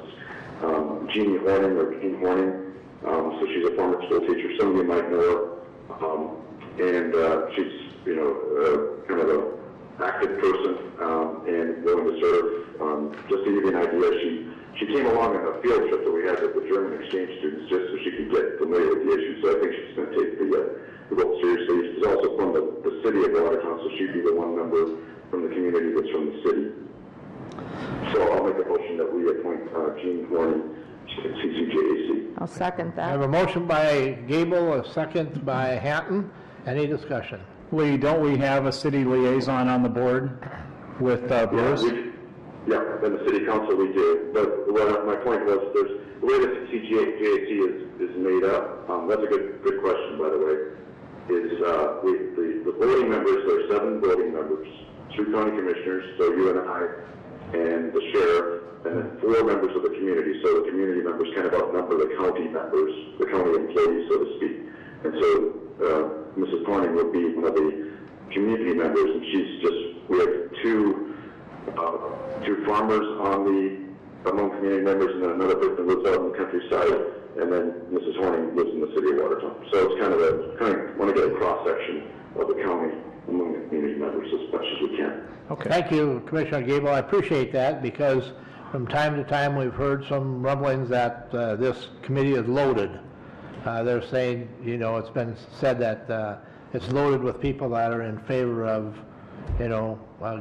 Jeannie Horning, or Jean Horning. So she's a former school teacher. Some of you might know her. And she's, kind of an active person and willing to serve. Just to give you an idea, she came along on a field trip that we had with the German exchange students just so she could get familiar with the issue. So I think she's going to take the role seriously. She's also from the city of Watertown, so she'd be the one member from the community that's from the city. So I'll make a motion that we appoint Jean Horning to CCJAC. I'll second I have that. a motion by Gable, a second by Hatton. Any discussion? Lee, don't we have a city liaison on the board with Bruce? Yeah, in the city council we do. But my point was, the way the CCJAC is made up, that's a good question, by the way, is the voting members, there are 7 voting members, 2 county commissioners, so you and I, and the sheriff, and then 4 members of the community. So the community members kind of outnumber the county members, the county employees, so to speak. And so Mrs. Horning would be one of the community members, and we have two farmers among community members, and then another person lives out in the countryside, and then Mrs. Horning lives in the city of Watertown. So it's kind of want to get a cross-section of the county among the community members as much as we can. Okay. Thank you, Commissioner Gable. I appreciate that because from time to time we've heard some rumblings that this committee is loaded. They're saying, it's been said that it's loaded with people that are in favor of,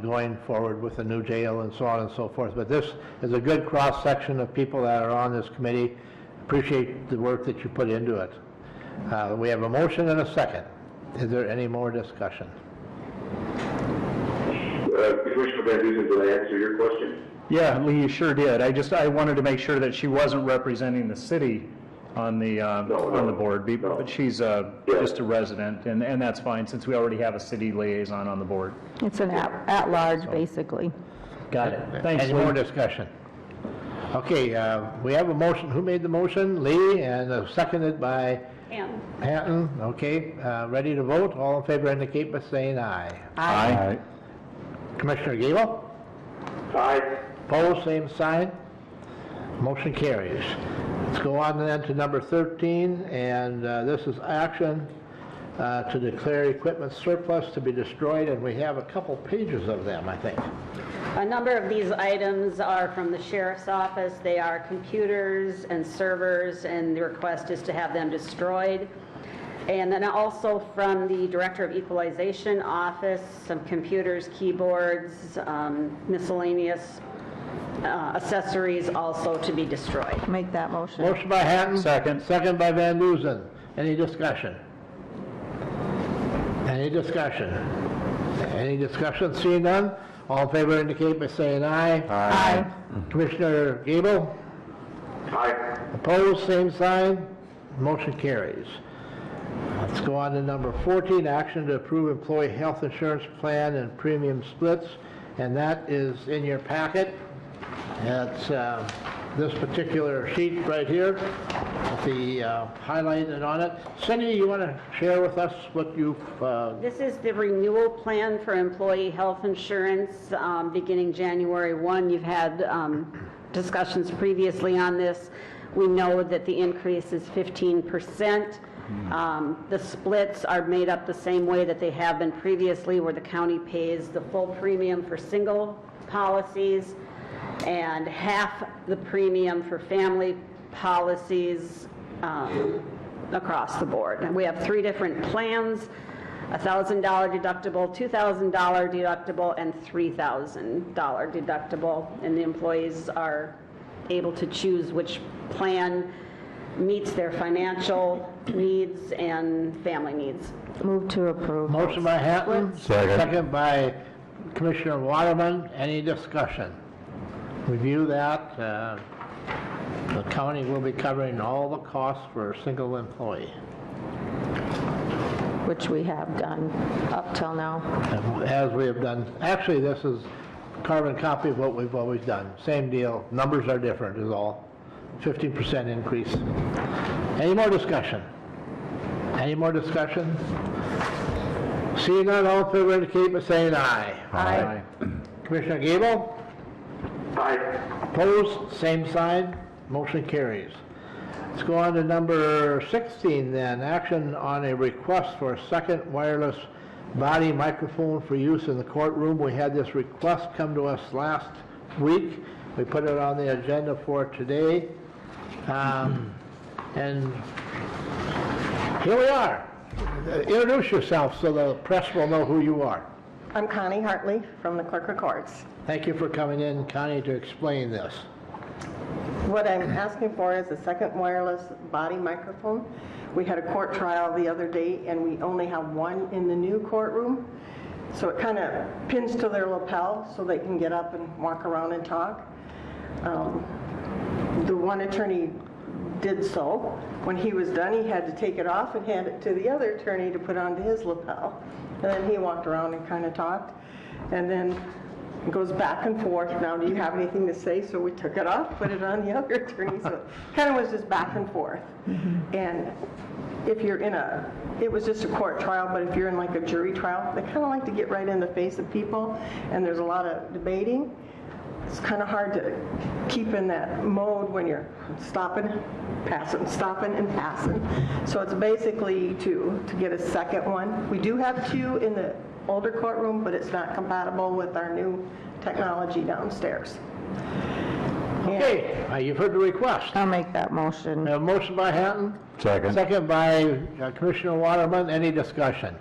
going forward with a new jail and so on and so forth. But this is a good cross-section of people that are on this committee. Appreciate the work that you put into it. We have a motion and a second. Is there any more discussion? Commissioner Van Dusen, did I answer your question? Yeah, Lee, you sure did. I wanted to make sure that she wasn't representing the city on the board, but she's just a resident, and that's fine since we already have a city liaison on the board. It's an at-large, basically. Got it. Thanks, Any Lee. more discussion? Okay, we have a motion. Who made the motion? Lee, and seconded by Hatton. Okay, ready to vote? All in favor indicate by saying aye. Aye. Commissioner Gable? Aye. Opposed, same sign. Motion carries. Let's go on then to number 13, and this is action to declare equipment surplus to be destroyed, and we have a couple pages of them, I think. A number of these items are from the sheriff's office. They are computers and servers, and the request is to have them destroyed. And then also from the Director of Equalization office, some computers, keyboards, miscellaneous accessories also to be destroyed. Make that motion. Motion by Hatton. Second. Second by Van Dusen. Any discussion? Any discussion? Any discussion? Seeing none? All in favor indicate by saying aye. Aye. Commissioner Gable? Aye. Opposed, same sign. Motion carries. Let's go on to number 14, action to approve employee health insurance plan and premium splits, and that is in your packet. It's this particular sheet right here with the highlighted on it. Cindy, you want to share with us what you've... This is the renewal plan for employee health insurance beginning January 1. You've had discussions previously on this. We know that the increase is 15%. The splits are made up the same way that they have been previously, where the county pays the full premium for single policies and half the premium for family policies across the board. And we have 3 different plans: $1,000 deductible, $2,000 deductible, and $3,000 deductible. And the employees are able to choose which plan meets their financial needs and family needs. Move to approve. Motion by Hatton. Second. Second by Commissioner Waterman. Any discussion? Review that. The county will be covering all the costs for a single employee. Which we have done up till now. As we have done, actually this is a carbon copy of what we've always done. Same deal, numbers are different is all. 15% increase. Any more discussion? Any more discussion? Seeing none, all in favor indicate by saying aye. Aye. Commissioner Gable? Aye. Opposed, same sign, motion carries. Let's go on to number 16 then. Action on a request for a second wireless body microphone for use in the courtroom. We had this request come to us last week. We put it on the agenda for today. And here we are. Introduce yourself so the press will know who you are. I'm Connie Hartley from the Clerk of Courts. Thank you for coming in, Connie, to explain this. What I'm asking for is a second wireless body microphone. We had a court trial the other day and we only have one in the new courtroom. So it kind of pins to their lapel so they can get up and walk around and talk. The one attorney did so. When he was done, he had to take it off and hand it to the other attorney to put onto his lapel. And then he walked around and kind of talked. And then it goes back and forth. Now, do you have anything to say? So we took it off, put it on the other attorney. So it kind of was just back and forth. And if you're in it was just a court trial, but if you're in like a jury trial, they kind of like to get right in the face of people. And there's a lot of debating. It's kind of hard to keep in that mode when you're stopping, passing, stopping and passing. So it's basically to get a second one. We do have two in the older courtroom, but it's not compatible with our new technology downstairs. Okay, you've heard the request. I'll make that motion. A motion by Hatton. Second. Second by Commissioner Waterman. Any discussion?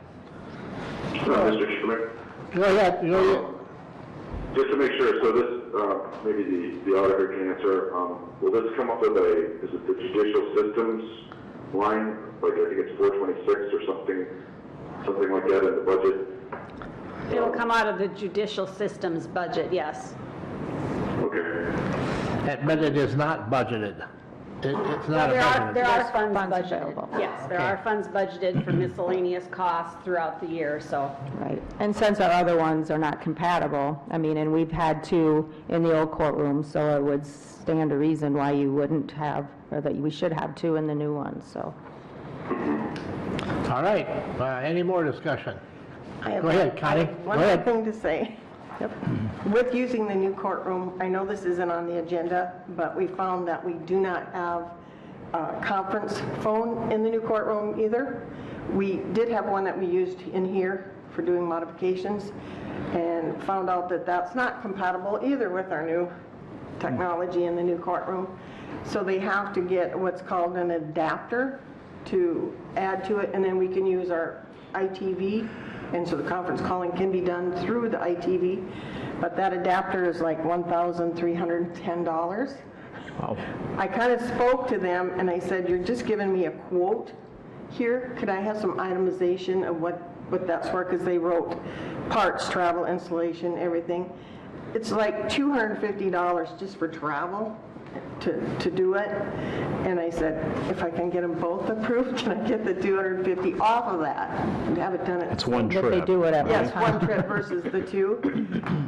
Mr. Chairman, Go ahead. just to make sure, so this, maybe the auditor can answer, will this come up with is it the judicial systems line? Like, I think it's 426 or something like that in the budget? It'll come out of the judicial systems budget, yes. Okay. But it is not budgeted. It's not There budgeted. are funds funds budgeted. available. Yes, there Okay. are funds budgeted for miscellaneous costs throughout the year, so. Right. And since our other ones are not compatible, I mean, and we've had two in the old courtroom, so it would stand to reason why you wouldn't have, or that we should have two in the new one, so. All right. Any more discussion? I have Go ahead, Connie. One Go more ahead. thing to say. With using the new courtroom, I know this isn't on the agenda, but we found that we do not have a conference phone in the new courtroom either. We did have one that we used in here for doing modifications and found out that that's not compatible either with our new technology in the new courtroom. So they have to get what's called an adapter to add to it, and then we can use our ITV, and so the conference calling can be done through the ITV, but that adapter is like $1,310. Wow. I kind of spoke to them and I said, you're just giving me a quote here. Could I have some itemization of what that's for? Because they wrote parts, travel, installation, everything. It's like $250 just for travel to do it. And I said, if I can get them both approved, can I get the $250 off of that and have it done at... It's one trip. But they do it at one Yes, time. one trip versus the two.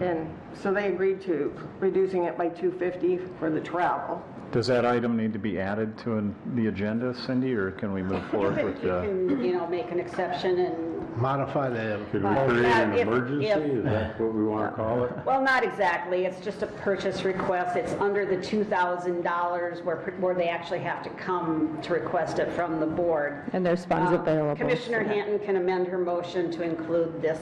And so they agreed to reducing it by $250 for the travel. Does that item need to be added to the agenda, Cindy, or can we move forward You with can, make an exception and, Modify the... Could we create an if- emergency? Is that what we want to call it? well, not exactly. It's just a purchase request. It's under the $2,000 where they actually have to come to request it from the board. And there's funds available. Commissioner Hanton can amend her motion to include this,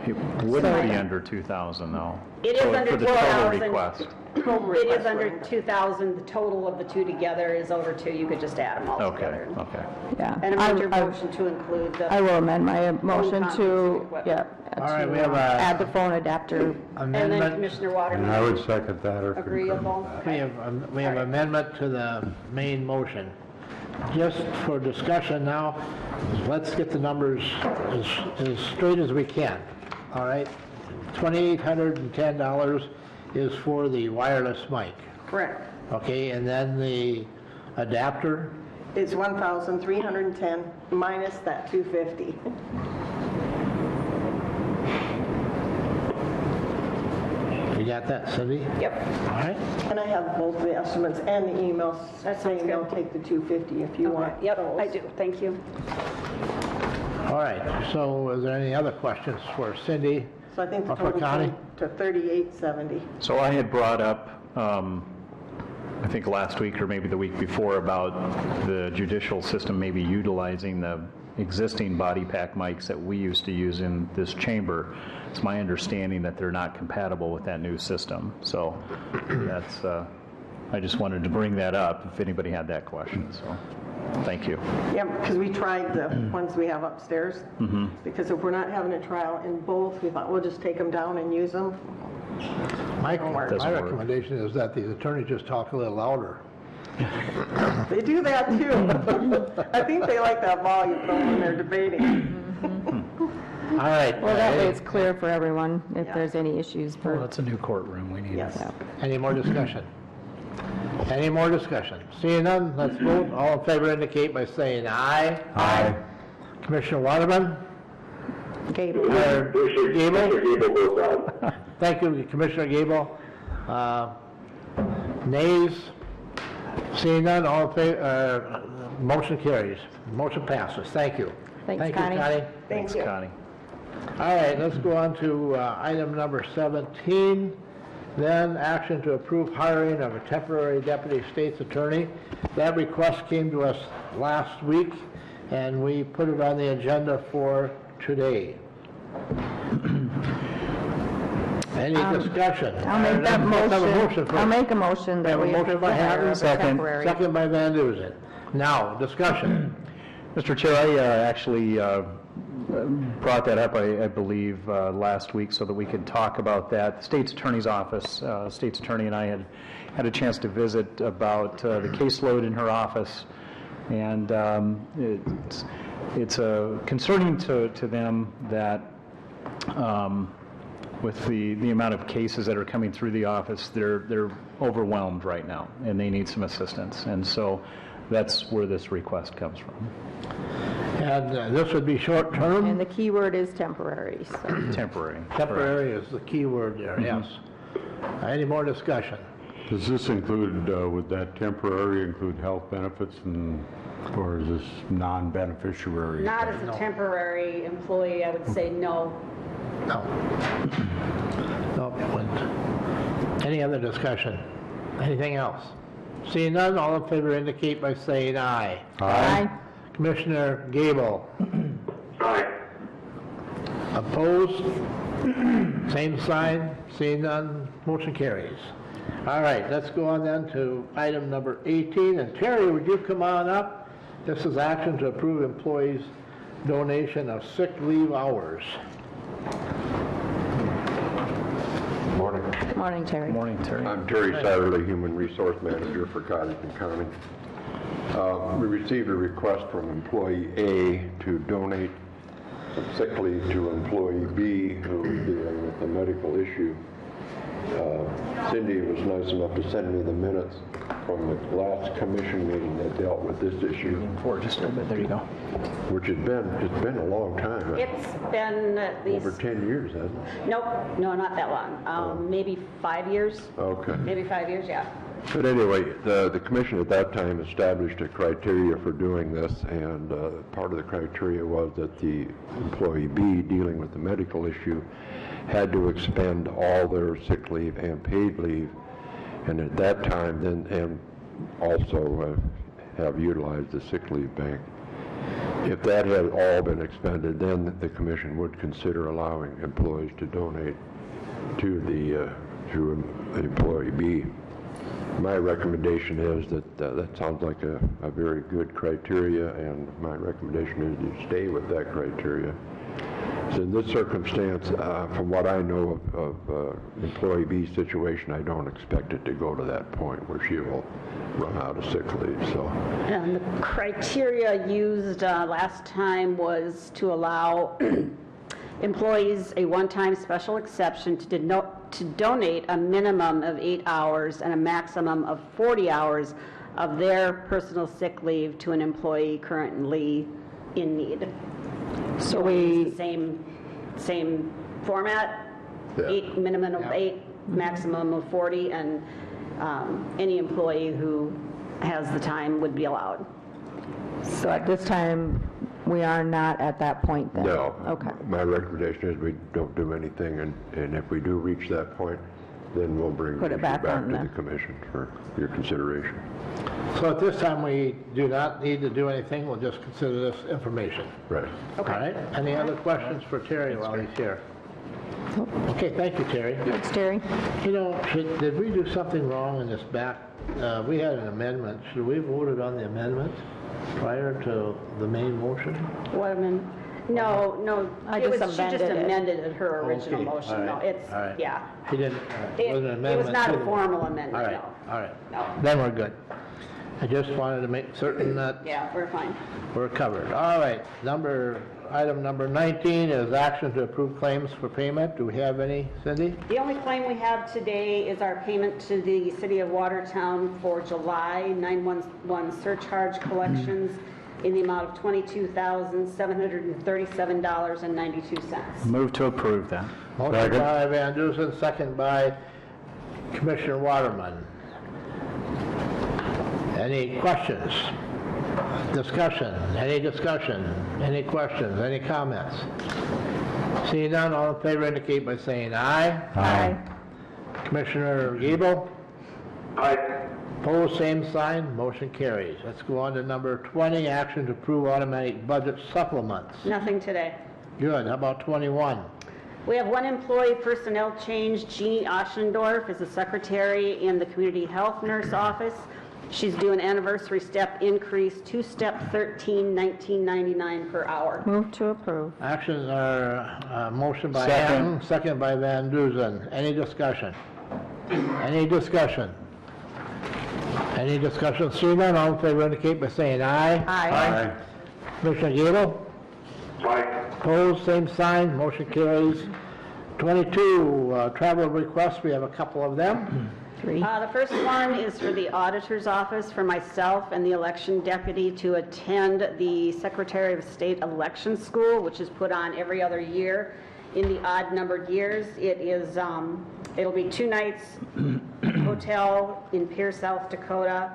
It wouldn't be under 2,000, though. It is under For the total 2,000. request. It is under 2,000. The total of the two together is over 2. You could just add them all Okay, together. okay. Yeah. And amend your motion to include the... I will amend my motion conferencing to, equipment. yeah. All right, to, we have a- add the phone adapter. And then Amendment. Commissioner And Waterman. I would second that or concur. Agreeable? We have amendment to the main motion. Just for discussion now, let's get the numbers as straight as we can. All right? $2,810 is for the wireless mic. Correct. Okay, and then the adapter, It's $1,310 minus that $250. you got that, Cindy? Yep. All right? And I have both the estimates and the emails saying they'll take the $250 if you want. Yep, those. I do. Thank you. All right, so is there any other questions for Cindy? So I think the Or for total Connie? came to $3,870. So I had brought up I think last week or maybe the week before, about the judicial system maybe utilizing the existing body pack mics that we used to use in this chamber. It's my understanding that they're not compatible with that new system. So that's, I just wanted to bring that up if anybody had that question. So thank you. Yeah, because we tried the ones we have upstairs. Because if we're not having a trial in both, we thought we'll just take them down and use them. My recommendation is that the attorney just talk a little louder. They do that too. I think they like that volume though when they're debating. All right. Well, that way it's clear for everyone if there's any issues. Well, that's a new courtroom. We need Yes. Any more discussion? Any more discussion? Seeing none, let's vote. All in favor indicate by saying aye. Aye. Commissioner Waterman? Gable. Gable? Thank you, Commissioner Gable. Nays? Seeing none, all in favor, motion carries. Motion passes. Thank you. Thanks, Thank you, Connie. Connie. Thanks, Connie. All right, let's go on to item number 17. Then action to approve hiring of a temporary deputy state's attorney. That request came to us last week, and we put it on the agenda for today. Any discussion? I'll make that Let's have a motion. first. I'll make a motion that Have a we motion approve by the hire Haddon, of a temporary. second by Van Duzen. Now, discussion. Mr. Chair, I actually brought that up, I believe, last week so that we could talk about that. The State's Attorney's Office, State's Attorney and I had a chance to visit about the caseload in her office, and it's concerning to them that with the amount of cases that are coming through the office, they're overwhelmed right now, and they need some assistance. And so that's where this request comes from. And this would be short term? And the key word is temporary. So. Temporary. Temporary is the key word there, yes. Any more discussion? Does this include, would that temporary include health benefits, or is this non-beneficiary? Not as a temporary employee, I would say no. No. No, it wouldn't. Any other discussion? Anything else? Seeing none, all in favor indicate by saying aye. Aye. Commissioner Gable. Aye. Opposed? Same sign. Seeing none, motion carries. All right, let's go on then to item number 18. And Terry, would you come on up? This is action to approve employees' donation of sick leave hours. Morning. Good morning, Terry. Good morning, Terry. I'm Terry Satterley, Human Resource Manager for Cottington County. We received a request from employee A to donate sick leave to employee B who is dealing with a medical issue. Cindy was nice enough to send me the minutes from the last commission meeting that dealt with this issue. Forward just a little bit. There you go. Which has been a long time. It's been at least... Over 10 years, hasn't it? Nope, no, not that long. Maybe 5 years. Okay. Maybe 5 years, yeah. But anyway, the commission at that time established a criteria for doing this, and part of the criteria was that the employee B dealing with the medical issue had to expend all their sick leave and paid leave, and at that time then and also have utilized the sick leave bank. If that had all been expended, then the commission would consider allowing employees to donate to the employee B. My recommendation is that that sounds like a very good criteria, and my recommendation is to stay with that criteria. So in this circumstance, from what I know of employee B's situation, I don't expect it to go to that point where she will run out of sick leave. So. And the criteria used last time was to allow employees a one-time special exception to donate a minimum of 8 hours and a maximum of 40 hours of their personal sick leave to an employee currently in need. So we use the same format, yeah. Minimum of 8, maximum of 40, and any employee who has the time would be allowed. So at this time, we are not at that point then? No. Okay. My recommendation is we don't do anything, and if we do reach that point, then we'll bring the Put it issue back back on to the- the commission for your consideration. So at this time, we do not need to do anything, we'll just consider this information. Right. All right, any other questions for Terry while he's here? Okay, thank you, Terry. Thanks, Terry. You know, did we do something wrong in this back? We had an amendment, should we have voted on the amendment prior to the main motion? What amendment? No, I it just was, she just amended it. amended her original Okay, motion. all No, right, it's, all right. yeah. He didn't, it was an amendment. It was not to a the- formal All amendment, right, no. all right. No. Then we're good. I just wanted to make certain that Yeah, we're fine. we're covered. All right, item number 19 is action to approve claims for payment. Do we have any, Cindy? The only claim we have today is our payment to the City of Watertown for July 911 surcharge collections in the amount of $22,737.92. Move to approve that. Motion by Van Dusen, second by Commissioner Waterman. Any questions? Discussion? Any discussion? Any questions? Any comments? Seeing none, all in favor indicate by saying aye. Aye. Commissioner Gable? Aye. Opposed, same sign, motion carries. Let's go on to number 20, action to approve automatic budget supplements. Nothing today. Good, how about 21? We have one employee personnel change. Jeannie Oschendorf is a secretary in the Community Health Nurse Office. She's due an anniversary step increase to step 13, $19.99 per hour. Move to approve. Actions are, motion by Second. Hatton, second by Van Duzen. Any discussion? Any discussion? Any discussion? Seeing none, all in favor indicate by saying aye. Aye. Commissioner Gable? Aye. Opposed, same sign, motion carries. 22, travel requests, we have a couple of them. The first one is for the auditor's office, for myself and the election deputy to attend the Secretary of State Election School, which is put on every other year in the odd-numbered years. It is, it'll be 2 nights, hotel in Pierce, South Dakota.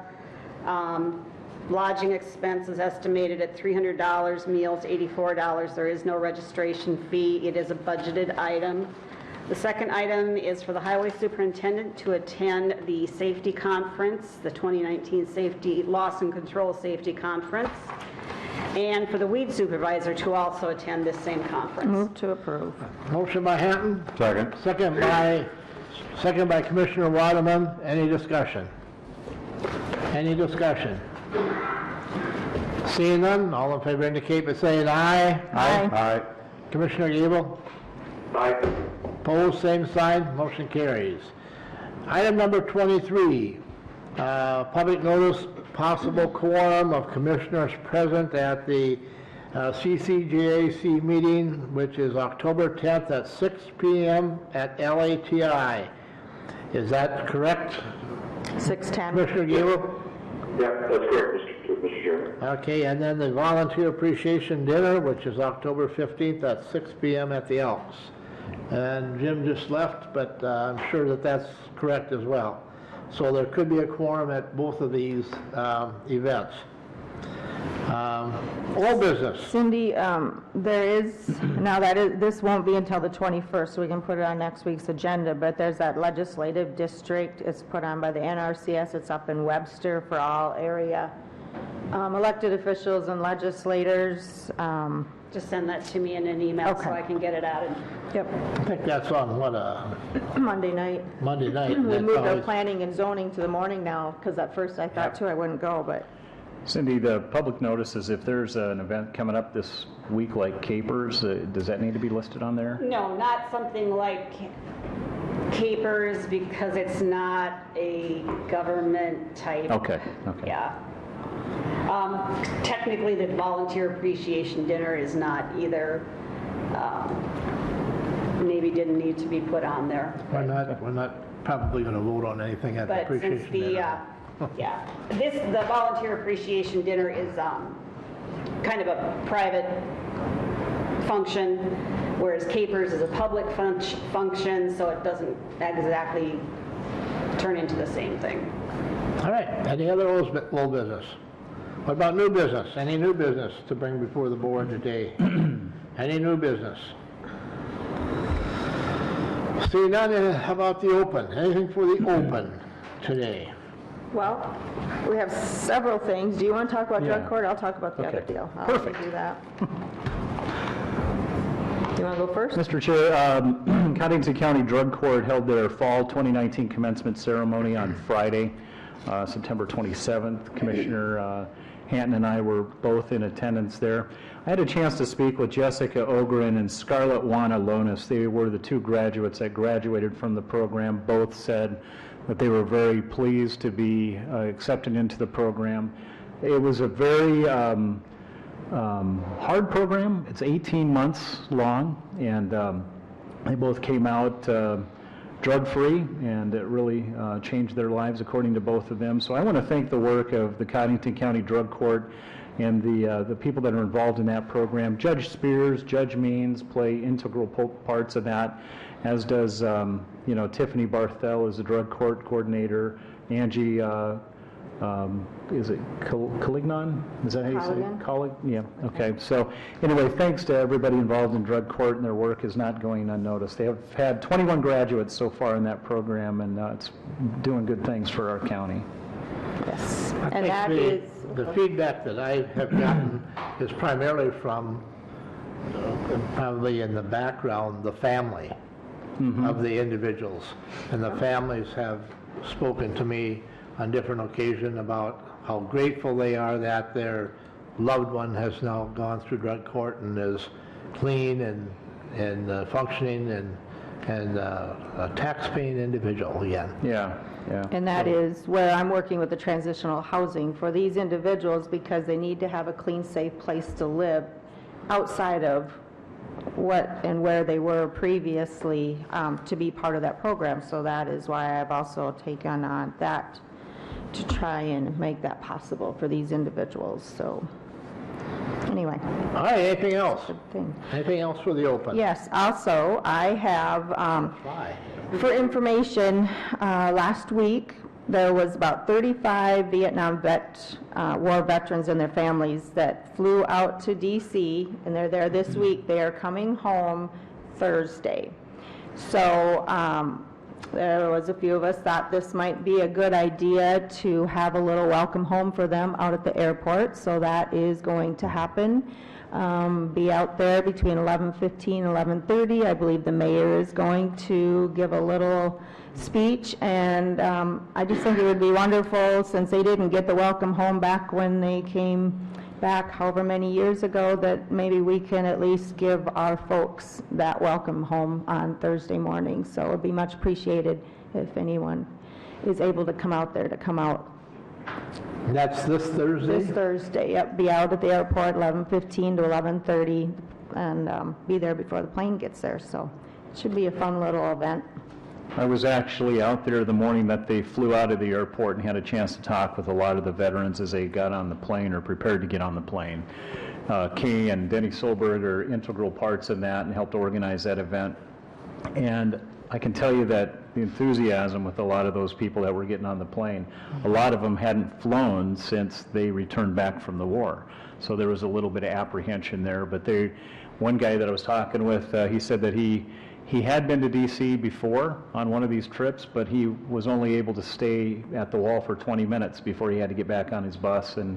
Lodging expenses estimated at $300, meals $84. There is no registration fee. It is a budgeted item. The second item is for the highway superintendent to attend the safety conference, the 2019 Safety Loss and Control Safety Conference, and for the weed supervisor to also attend this same conference. Move to approve. Motion by Hatton, Second. second by Commissioner Waterman. Any discussion? Any discussion? Seeing none, all in favor indicate by saying aye. Aye. Commissioner Gable? Aye. Opposed, same sign, motion carries. Item number 23, public notice, possible quorum of commissioners present at the CCJAC meeting, which is October 10th at 6 p.m. at LATI. Is that correct, 6:10. Commissioner Gable? Yeah, that's correct, Mr. Chairman. Okay, and then the volunteer appreciation dinner, which is October 15th at 6 p.m. at the Elks. And Jim just left, but I'm sure that that's correct as well. So there could be a quorum at both of these events. All business. Cindy, there is, this won't be until the 21st, so we can put it on next week's agenda, but there's that legislative district, it's put on by the NRCS, it's up in Webster for all area elected officials and legislators. Just send that to me in an email so Okay. I can get it added. Yep, I think that's on Monday night. Monday night. We That's moved our always- planning and zoning to the morning now, because at first I thought too I wouldn't go, but Cindy, the public notice is if there's an event coming up this week like Capers, does that need to be listed on there? No, not something like Capers, because it's not a government type. Okay. Yeah. Technically, the volunteer appreciation dinner is not either, maybe didn't need to be put on there. We're not probably going to vote on anything at the But since appreciation dinner. the volunteer appreciation dinner is kind of a private function, whereas Capers is a public function, so it doesn't exactly turn into the same thing. All right, any other old business? What about new business? Any new business to bring before the board today? Any new business? See, none, how about the open? Anything for the open today? Well, we have several things. Do you want to talk about drug Yeah. court? I'll talk about the other Okay. deal. I'll Perfect. do that. Do you want to go first? Mr. Chair, Cottington County Drug Court held their fall 2019 commencement ceremony on Friday, September 27th. Commissioner Hanton and I were both in attendance there. I had a chance to speak with Jessica Ogren and Scarlett Juana Lonis. They were the two graduates that graduated from the program. Both said that they were very pleased to be accepted into the program. It was a very hard program. It's 18 months long, and they both came out drug-free, and it really changed their lives according to both of them. So I want to thank the work of the Cottington County Drug Court and the people that are involved in that program. Judge Spears, Judge Means play integral parts of that, as does Tiffany Barthel is the drug court coordinator. Angie, is it Collignon? Is that how you say it? Colligan. Yeah, okay. So anyway, thanks to everybody involved in drug court, and their work is not going unnoticed. They have had 21 graduates so far in that program, and it's doing good things for our county. Yes. I And think that is, the feedback that I have gotten is primarily from, probably in the background, the family of the individuals. And the families have spoken to me on different occasions about how grateful they are that their loved one has now gone through drug court and is clean and functioning and a tax-paying individual again. Yeah, yeah. and that is where I'm working with the transitional housing for these individuals because they need to have a clean, safe place to live outside of what and where they were previously to be part of that program. So that is why I've also taken on that to try and make that possible for these individuals. So anyway. All right, anything else? Good thing. Anything else for the open? Yes, also, I have, for information, last week, there was about 35 Vietnam war veterans and their families that flew out to D.C., and they're there this week. They are coming home Thursday. So there was a few of us thought this might be a good idea to have a little welcome home for them out at the airport. So that is going to happen. Be out there between 11:15 and 11:30. I believe the mayor is going to give a little speech, and I just think it would be wonderful, since they didn't get the welcome home back when they came back however many years ago, that maybe we can at least give our folks that welcome home on Thursday morning. So it would be much appreciated if anyone is able to come out there to come out. And that's this Thursday? This Thursday, yep, be out at the airport 11:15 to 11:30, and be there before the plane gets there. So it should be a fun little event. I was actually out there the morning that they flew out of the airport and had a chance to talk with a lot of the veterans as they got on the plane or prepared to get on the plane. Kay and Denny Solberg are integral parts in that and helped organize that event. And I can tell you that the enthusiasm with a lot of those people that were getting on the plane, a lot of them hadn't flown since they returned back from the war. So there was a little bit of apprehension there. But one guy that I was talking with, he said that he had been to D.C. before on one of these trips, but he was only able to stay at the wall for 20 minutes before he had to get back on his bus and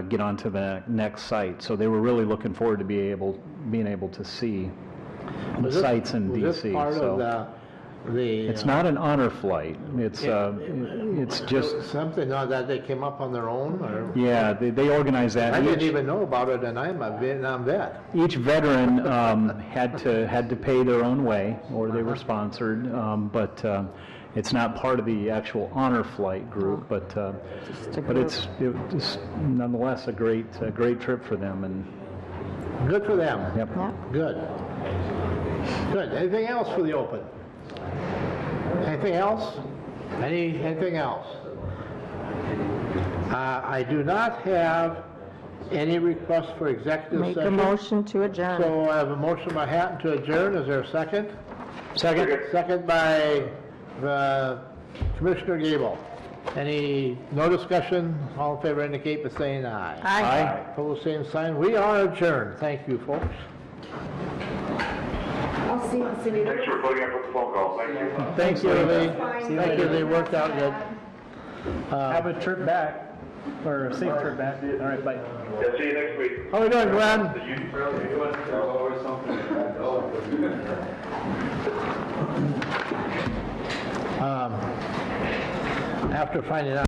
get on to the next site. So they were really looking forward to being able to see the sites in D.C. Was this part of the it's not an honor flight. It's just something that they came up on their own, or? Yeah, they organized that. I didn't even know about it, and I'm a Vietnam vet. Each veteran had to pay their own way, or they were sponsored, but it's not part of the actual honor flight group. But it's nonetheless a great trip for them, and good for them. Yep. Yeah. Good. Anything else for the open? Anything else? Anything else? I do not have any requests for executive Make session. a motion to adjourn. So I have a motion by Hatton to adjourn. Is there a second? Second. Second by Commissioner Gable. No discussion? All in favor indicate by saying aye. Aye. Opposed, same sign. We are adjourned. Thank you, folks. I'll see Cindy. Thanks for putting up with the phone call. Thank you. Thanks, Lee. Thank you, they worked out good. Have a trip back, or a safe trip back. All right, bye. Yeah, see you next week. How we doing, Glenn? There's always something. After finding out